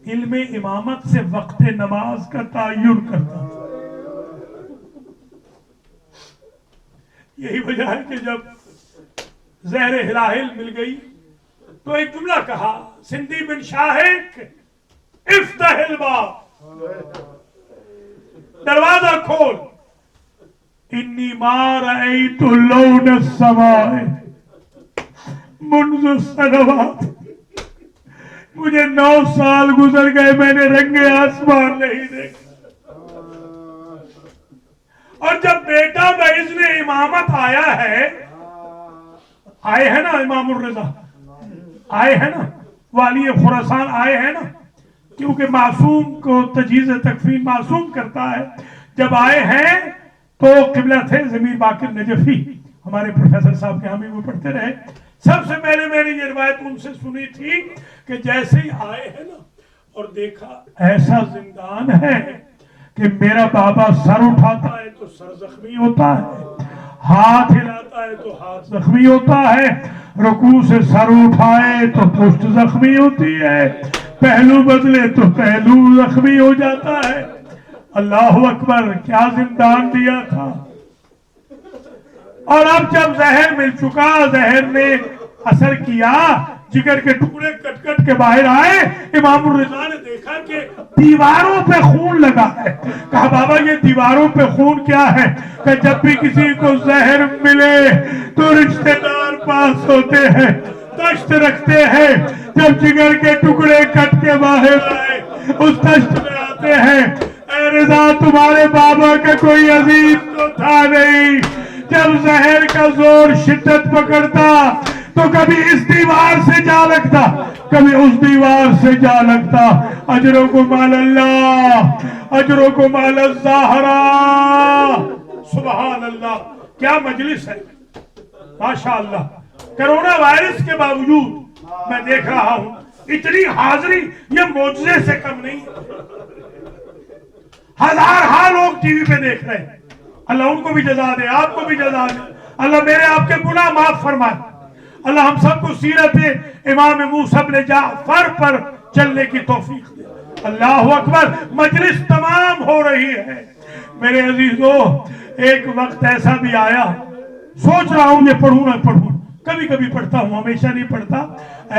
علم امامت سے وقت نماز کا تعین کرتا تھا. یہی وجہ ہے کہ جب زہر ہلاہل مل گئی تو ایک جملہ کہا، سندھی بن شاہق افتح الباب، دروازہ کھول. انی ما رأیت لون السماء منذ السنوات، مجھے 9 سال گزر گئے، میں نے رنگ آسمان نہیں دیکھا. اور جب بیٹا باذن امامت آیا ہے، آئے ہیں نا امام الرضا، آئے ہیں نا والی خراسان، آئے ہیں نا، کیونکہ معصوم کو تجہیز تکفین معصوم کرتا ہے. جب آئے ہیں تو قبلہ تھے ضمیر باقر نجفی، ہمارے پروفیسر صاحب کے ہم ہی وہ پڑھتے رہے. سب سے پہلے میں نے یہ روایت ان سے سنی تھی کہ جیسے ہی آئے ہیں نا اور دیکھا ایسا زندان ہے کہ میرا بابا سر اٹھاتا ہے تو سر زخمی ہوتا ہے، ہاتھ ہلاتا ہے تو ہاتھ زخمی ہوتا ہے، رکوع سے سر اٹھائے تو پشت زخمی ہوتی ہے، پہلو بدلے تو پہلو زخمی ہو جاتا ہے. اللہ اکبر، کیا زندان دیا تھا. اور اب جب زہر مل چکا، زہر نے اثر کیا، جگر کے ٹکڑے کٹ کٹ کے باہر آئے، امام الرضا نے دیکھا کہ دیواروں پہ خون لگا ہے. کہا بابا یہ دیواروں پہ خون کیا ہے؟ کہ جب بھی کسی کو زہر ملے تو رشتہ دار پاس ہوتے ہیں، تشت رکھتے ہیں، جب جگر کے ٹکڑے کٹ کے باہر آئے اس تشت میں آتے ہیں. اے رضا تمہارے بابا کا کوئی عزیز تو تھا نہیں، جب زہر کا زور شدت پکڑتا تو کبھی اس دیوار سے جا لگتا، کبھی اس دیوار سے جا لگتا. اجرکم علی اللہ، اجرکم علی الزہرا. سبحان اللہ، کیا مجلس ہے ماشاءاللہ. کرونا وائرس کے باوجود میں دیکھ رہا ہوں اتنی حاضری، یہ معجزے سے کم نہیں. ہزارہا لوگ ٹی وی پہ دیکھ رہے ہیں. اللہ ان کو بھی جزا دے، آپ کو بھی جزا دے. اللہ میرے آپ کے گناہ معاف فرمائے. اللہ ہم سب کو سیرت امام موسیٰ بن جعفر پر چلنے کی توفیق دے. اللہ اکبر، مجلس تمام ہو رہی ہے. میرے عزیزو، ایک وقت ایسا بھی آیا، سوچ رہا ہوں یہ پڑھوں نہ پڑھوں، کبھی کبھی پڑھتا ہوں، ہمیشہ نہیں پڑھتا.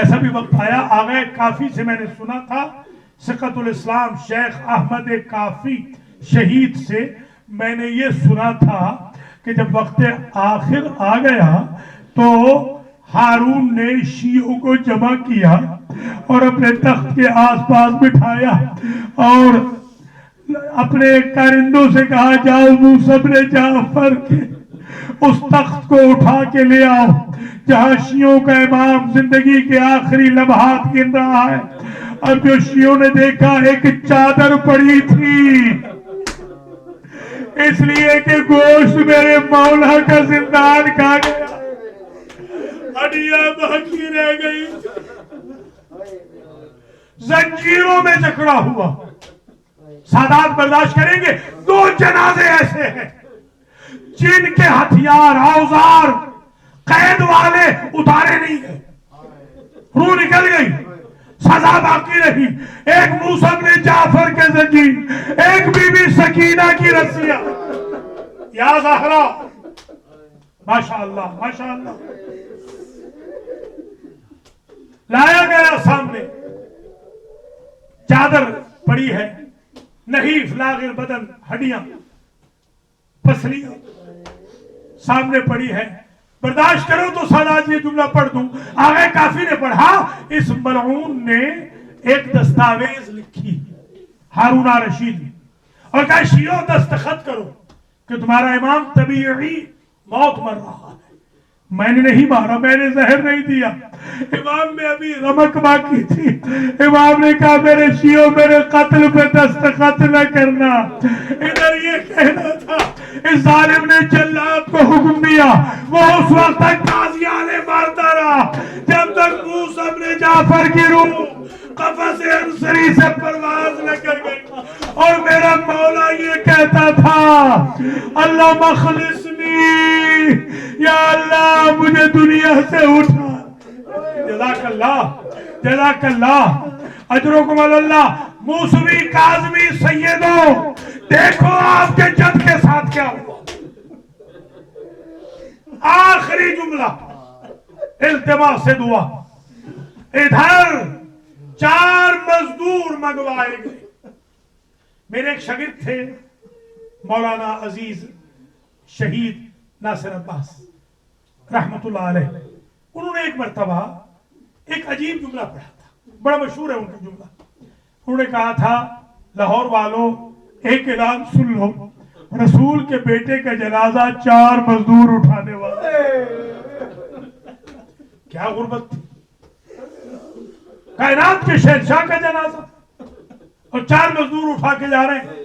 ایسا بھی وقت آیا، آغا کافی سے میں نے سنا تھا، ثقۃ الاسلام شیخ احمد کافی شہید سے میں نے یہ سنا تھا کہ جب وقت آخر آ گیا تو ہارون نے شیعوں کو جمع کیا اور اپنے تخت کے آس پاس بٹھایا اور اپنے کارندوں سے کہا جاؤ موسیٰ بن جعفر کے اس تخت کو اٹھا کے لے آؤ جہاں شیعوں کا امام زندگی کے آخری لمحات گن رہا ہے. اور جو شیعوں نے دیکھا ایک چادر پڑی تھی، اس لیے کہ گوشت میرے مولا کا زندان کھا گیا، ہڈیاں باقی رہ گئی، زنجیروں میں جکڑا ہوا. سادات برداشت کریں گے؟ 2 جنازے ایسے ہیں جن کے ہتھیار اوزار قید والے اتارے نہیں گئے، روح نکل گئی، سزا باقی رہی. ایک موسیٰ بن جعفر کے زنجیر، ایک بی بی سکینہ کی رسیاں. یا زہرا، ماشاءاللہ ماشاءاللہ. لایا گیا سامنے، چادر پڑی ہے، نحیف لاغر بدن، ہڈیاں پسلیاں سامنے پڑی ہے. برداشت کرو تو سادات یہ جملہ پڑھ دوں. آغا کافی نے پڑھا، اس ملعون نے ایک دستاویز لکھی ہارون رشید نے اور کہا شیعوں دستخط کرو کہ تمہارا امام طبیعی موت مر رہا ہے. میں نے نہیں مارا، میں نے زہر نہیں دیا، امام میں ابھی رمق باقی تھی. امام نے کہا میرے شیعوں میرے قتل پہ دستخط نہ کرنا. ادھر یہ کہنا تھا، اس ظالم نے جلاد کو حکم دیا، وہ اس وقت تک تازیانے مارتا رہا جب تک موسیٰ بن جعفر کی روح قفص انصری سے پرواز نہ کر گئی. اور میرا مولا یہ کہتا تھا اللہ مخلصنی، یا اللہ مجھے دنیا سے اٹھا. جزاک اللہ، جزاک اللہ، اجرکم علی اللہ. موسوی کاظمی سیدوں، دیکھو آپ کے جد کے ساتھ کیا ہوا. آخری جملہ التماس سے دعا. ادھر 4 مزدور منگوائے گئے. میرے ایک شاگرد تھے مولانا عزیز شہید ناصر عباس رحمت اللہ علیہ. انہوں نے ایک مرتبہ ایک عجیب جملہ پڑھا تھا، بڑا مشہور ہے ان کا جملہ. انہوں نے کہا تھا لاہور والوں ایک اعلان سن لو، رسول کے بیٹے کا جنازہ 4 مزدور اٹھانے والے. کیا غربت تھی، کائنات کے شہنشاہ کا جنازہ اور 4 مزدور اٹھا کے جا رہے ہیں.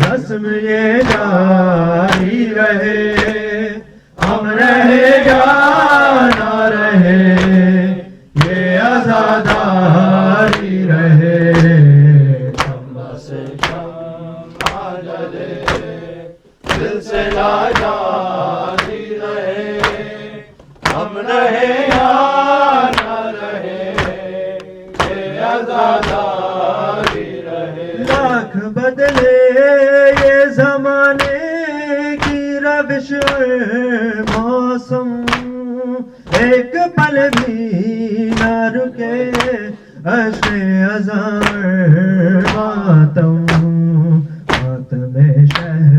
10 رسم یہ جاری رہے، ہم رہے یا نہ رہے یہ عزاداری رہے، شمع سے شمع جلے سلسلہ جاری رہے، ہم رہے یا نہ رہے یہ عزاداری رہے، لاکھ بدلے یہ زمانے کی روش موسم، ایک پل بھی نہ رکے اشک ازاں ماتم، ماتم شہ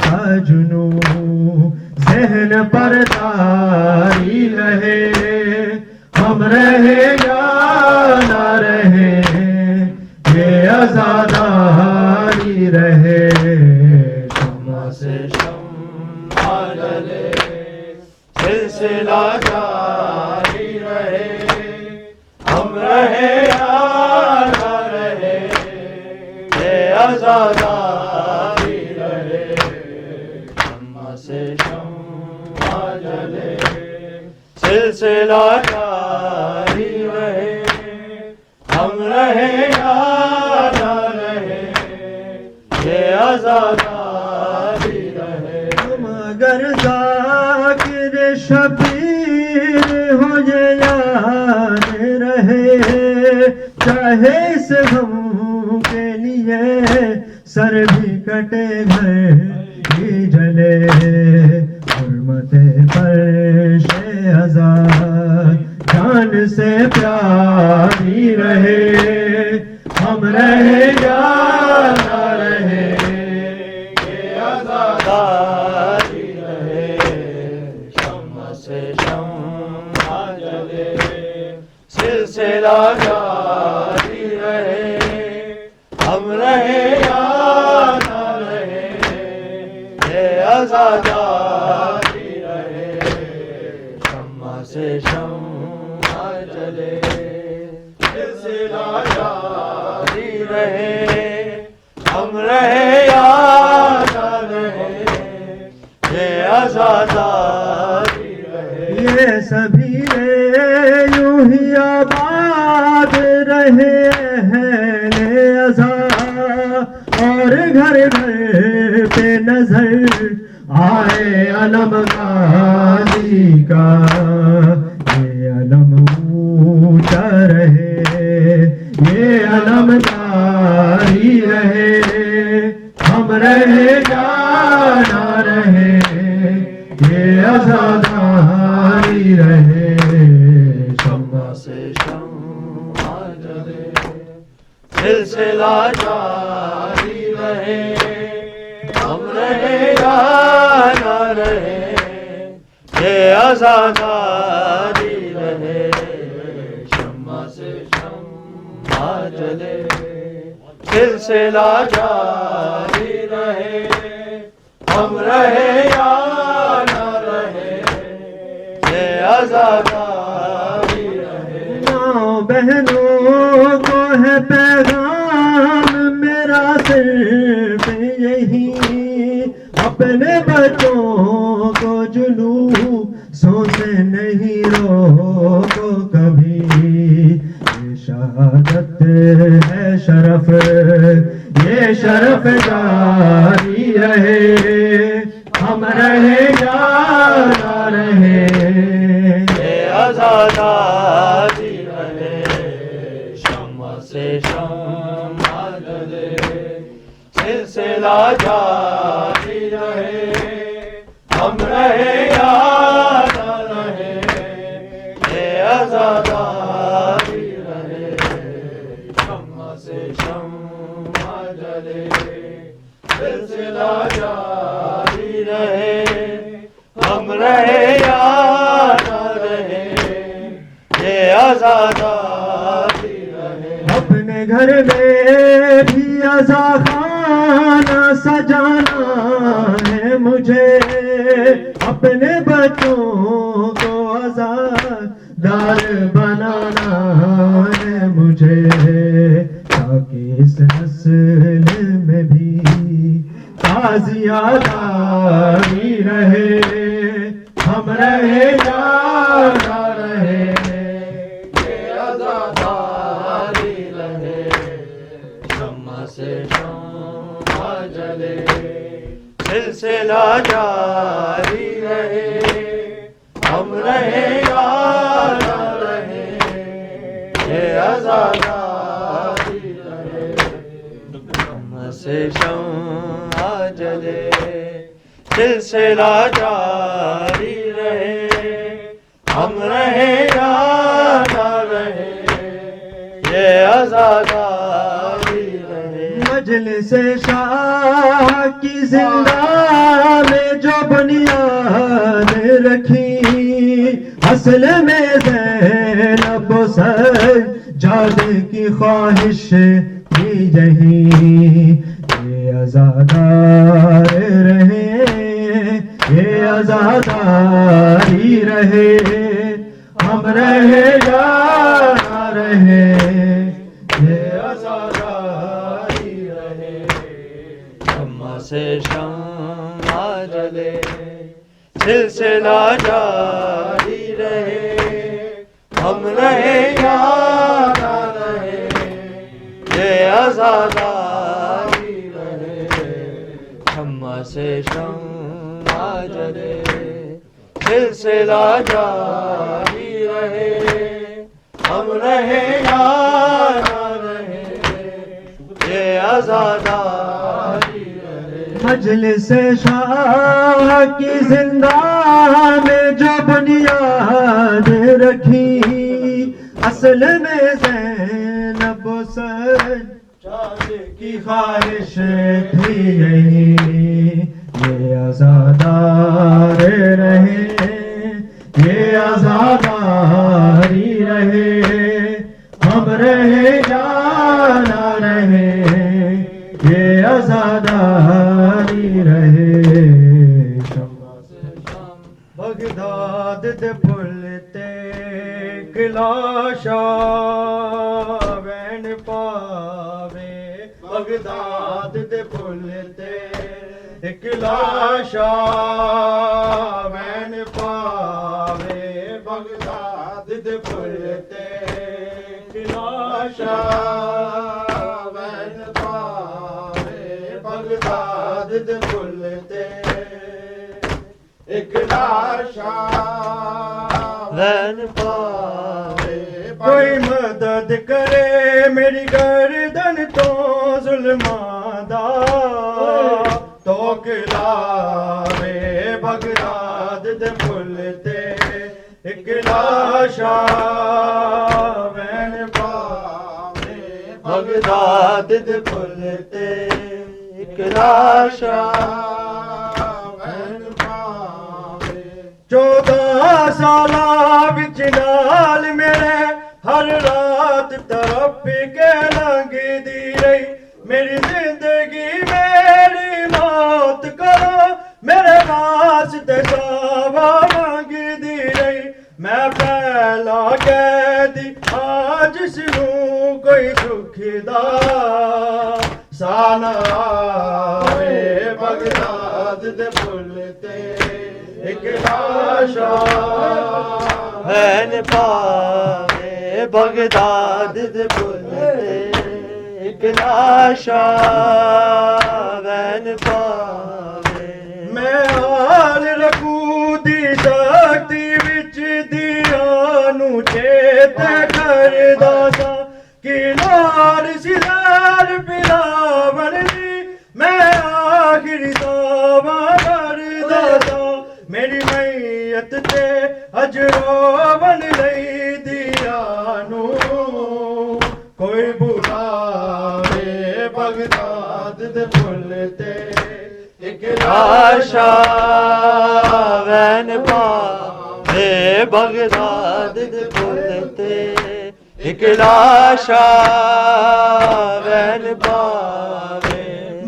کا جنون ذہن پر تاری رہے، ہم رہے یا نہ رہے یہ عزاداری رہے، شمع سے شمع جلے سلسلہ جاری رہے، ہم رہے یا نہ رہے یہ عزاداری رہے، شمع سے شمع جلے سلسلہ جاری رہے، ہم رہے یا نہ رہے یہ عزاداری رہے، ہم اگر ذاکر شبیر ہو یہ یاد رہے، چاہے اس غم کے لیے سر بھی کٹے گھر بھی جلے، حرمت فرش آزاد جان سے پیاری رہے، ہم رہے یا نہ رہے یہ عزاداری رہے، شمع سے شمع جلے سلسلہ جاری رہے، ہم رہے یا نہ رہے یہ عزاداری رہے، شمع سے شمع جلے سلسلہ جاری رہے، ہم رہے یا نہ رہے یہ عزاداری رہے، یہ سبھی یوں ہی آباد رہے اہل عزا، اور گھر گھر پہ نظر آئے علم غازی کا، یہ علم اونچا رہے یہ علم جاری رہے، ہم رہے یا نہ رہے یہ عزاداری رہے، شمع سے شمع جلے سلسلہ جاری رہے، ہم رہے یا نہ رہے یہ عزاداری رہے، شمع سے شمع جلے سلسلہ جاری رہے، ہم رہے یا نہ رہے یہ عزاداری رہے، ماں بہنوں کو ہے پیغام میرا صرف یہی، اپنے بچوں کو جلوسوں سے نہیں روکو کبھی، یہ شہادت ہے شرف یہ شرف جاری رہے، ہم رہے یا نہ رہے یہ عزاداری رہے، شمع سے شمع جلے سلسلہ جاری رہے، ہم رہے یا نہ رہے یہ عزاداری رہے، شمع سے شمع جلے سلسلہ جاری رہے، ہم رہے یا نہ رہے یہ عزاداری رہے، اپنے گھر میں بھی عزا خانہ سجانا ہے مجھے، اپنے بچوں کو عزادار بنانا ہے مجھے، تاکہ اس نسل میں بھی زیادہ رہے ہم رہے یا نہ رہے یہ عزاداری رہے شمع سے شمع جلے سلسلہ جاری رہے ہم رہے یا نہ رہے یہ عزاداری رہے شمع سے شمع جلے سلسلہ جاری رہے ہم رہے یا نہ رہے یہ عزاداری رہے مجلس شاہ کی زندہ میں جو بنیاد رکھی اصل میں زینب سجاد کی خواہش تھی یہی یہ عزادار رہے یہ عزاداری رہے ہم رہے یا نہ رہے یہ عزاداری رہے شمع سے شمع جلے سلسلہ جاری رہے ہم رہے یا نہ رہے یہ عزاداری رہے شمع سے شمع جلے سلسلہ جاری رہے ہم رہے یا نہ رہے یہ عزاداری رہے مجلس شاہ کی زندہ میں جو بنیاد رکھی اصل میں زینب سجاد کی خواہش تھی یہی یہ عزادار رہے یہ عزاداری رہے ہم رہے یا نہ رہے یہ عزاداری رہے بغداد دے پھلتے کلاشا وین پاوے بغداد دے پھلتے کلاشا وین پاوے بغداد دے پھلتے کلاشا وین پاوے بغداد دے پھلتے ایک لاشا وین پاوے کوئی مدد کرے میری گردن تو ظلماں دا تو کلاوے بغداد دے پھلتے ایک لاشا وین پاوے بغداد دے پھلتے ایک لاشا 14 سالہ بچ نال میرے ہر رات طرف کے لنگ دی رہی میری زندگی میری موت کرو میرے واسطے سوا مانگ دی رہی میں پہلا قیدی آج سنوں کوئی دکھ دا سانا آوے بغداد دے پھلتے ایک لاشا وین پاوے بغداد دے پھلتے ایک لاشا وین پاوے میں حال رکھوں دی شکتی وچ دیانو چیتے کردا سا کہ نار سدار پلاون دی میں آخری دعوی کردا سا میری میت تے اجرون لئی دیانو کوئی بلاوے بغداد دے پھلتے ایک لاشا وین پاوے بغداد دے پھلتے ایک لاشا وین پاوے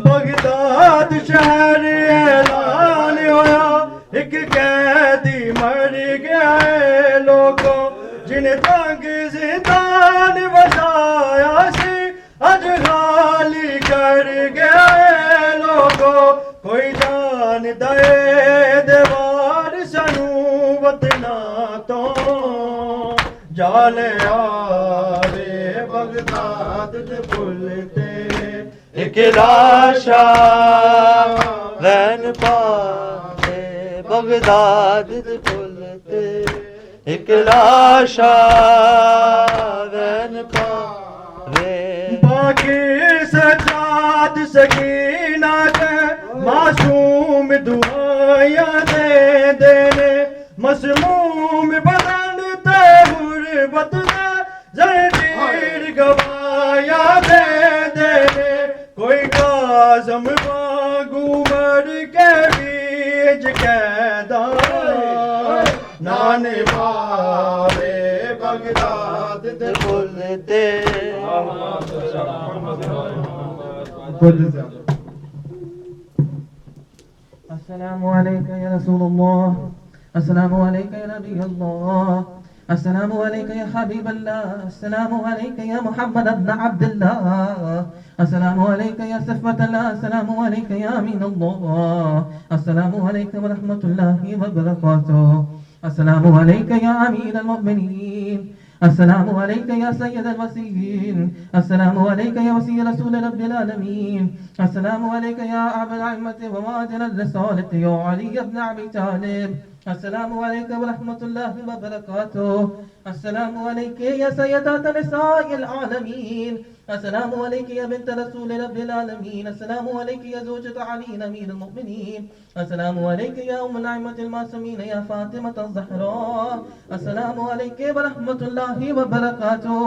بغداد شہر اعلان ہویا ایک قیدی مر گیا ہے لوگوں جنہیں تنگ زندان بجایا سی اج خالی کر گیا ہے لوگوں کوئی نال آوے بغداد دے پل تے ایک لاشا وین پاوے بغداد دے پل تے ایک لاشا وین پاوے باقی سجاد سکینہ کے معصوم دعائیں دے دینے مسموم بدن تے غربت دے زنجیر گوایا دے دینے کوئی کاظم وانگو مر کے بیج قیداں نان پاوے بغداد دے پل تے السلام عليك يا رسول الله، السلام عليك يا نبي الله، السلام عليك يا حبيب الله، السلام عليك يا محمد بن عبد الله، السلام عليك يا صفوة الله، السلام عليك يا أمين الله، السلام عليك ورحمة الله وبركاته، السلام عليك يا أمير المؤمنين، السلام عليك يا سيد الوسيين، السلام عليك يا وسي رسول رب العالمين، السلام عليك يا أبا الأئمة ومعدن الرسالة يا علي بن أبي طالب، السلام عليك ورحمة الله وبركاته، السلام عليك يا سيدات نساء العالمين، السلام عليك يا بنت رسول رب العالمين، السلام عليك يا زوجة علي أمير المؤمنين، السلام عليك يا أم الأئمة المعصومين يا فاطمة الزهراء، السلام عليك ورحمة الله وبركاته،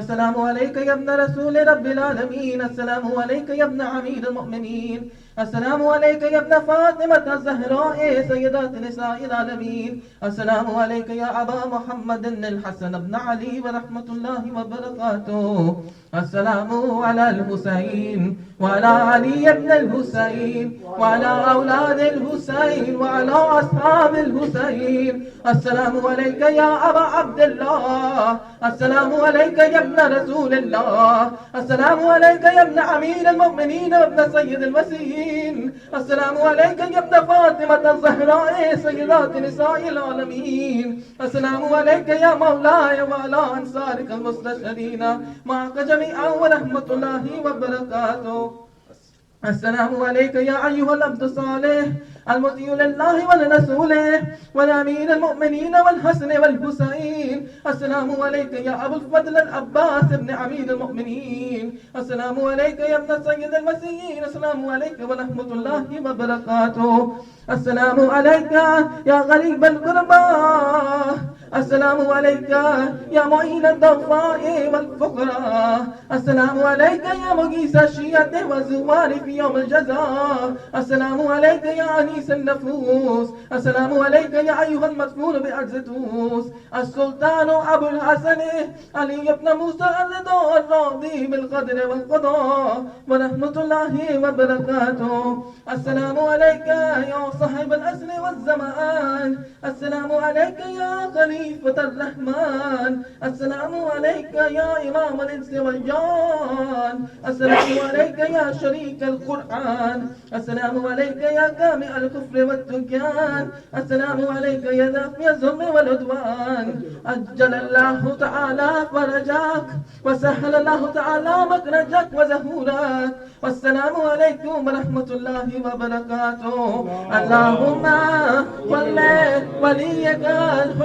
السلام عليك يا ابن رسول رب العالمين، السلام عليك يا ابن أمير المؤمنين، السلام عليك يا ابن فاطمة الزهراء سيدات نساء العالمين، السلام عليك يا أبا محمد الحسن بن علي ورحمة الله وبركاته، السلام على الحسين وعلى علي بن الحسين وعلى أولاد الحسين وعلى أصحاب الحسين، السلام عليك يا أبا عبد الله، السلام عليك يا ابن رسول الله، السلام عليك يا ابن أمير المؤمنين وابن سيد المسيحين، السلام عليك يا ابن فاطمة الزهراء سيدات نساء العالمين، السلام عليك يا مولاي وعلى أنصارك المستشهدين معك جميعا ورحمة الله وبركاته، السلام عليك يا أيها العبد الصالح المطيع لله ولرسوله والأمير المؤمنين والحسن والحسين، السلام عليك يا أبو الفضل العباس بن أمير المؤمنين، السلام عليك يا ابن سيد المسيحين، السلام عليك ورحمة الله وبركاته، السلام عليك يا غريب الغرباء، السلام عليك يا معين الضعفاء والفقراء، السلام عليك يا مغيث الشيعة والزوار في يوم الجزاء، السلام عليك يا أنيس النفوس، السلام عليك يا أيها المدفون بأرزتوس، السلطان أبو الحسن علي بن موسى الرضا الراضي بالقدر والقضاء ورحمة الله وبركاته، السلام عليك يا صاحب الأسر والزمان، السلام عليك يا خليفة الرحمن، السلام عليك يا إمام الإنس والجان، السلام عليك يا شريك القرآن، السلام عليك يا جامع الكفر والتقيان، السلام عليك يا دافع الظلم والعدوان، أجل الله تعالى فرجاك وسهل الله تعالى مخرجك وزهورك، والسلام عليكم ورحمة الله وبركاته، اللهم صل وليك الحج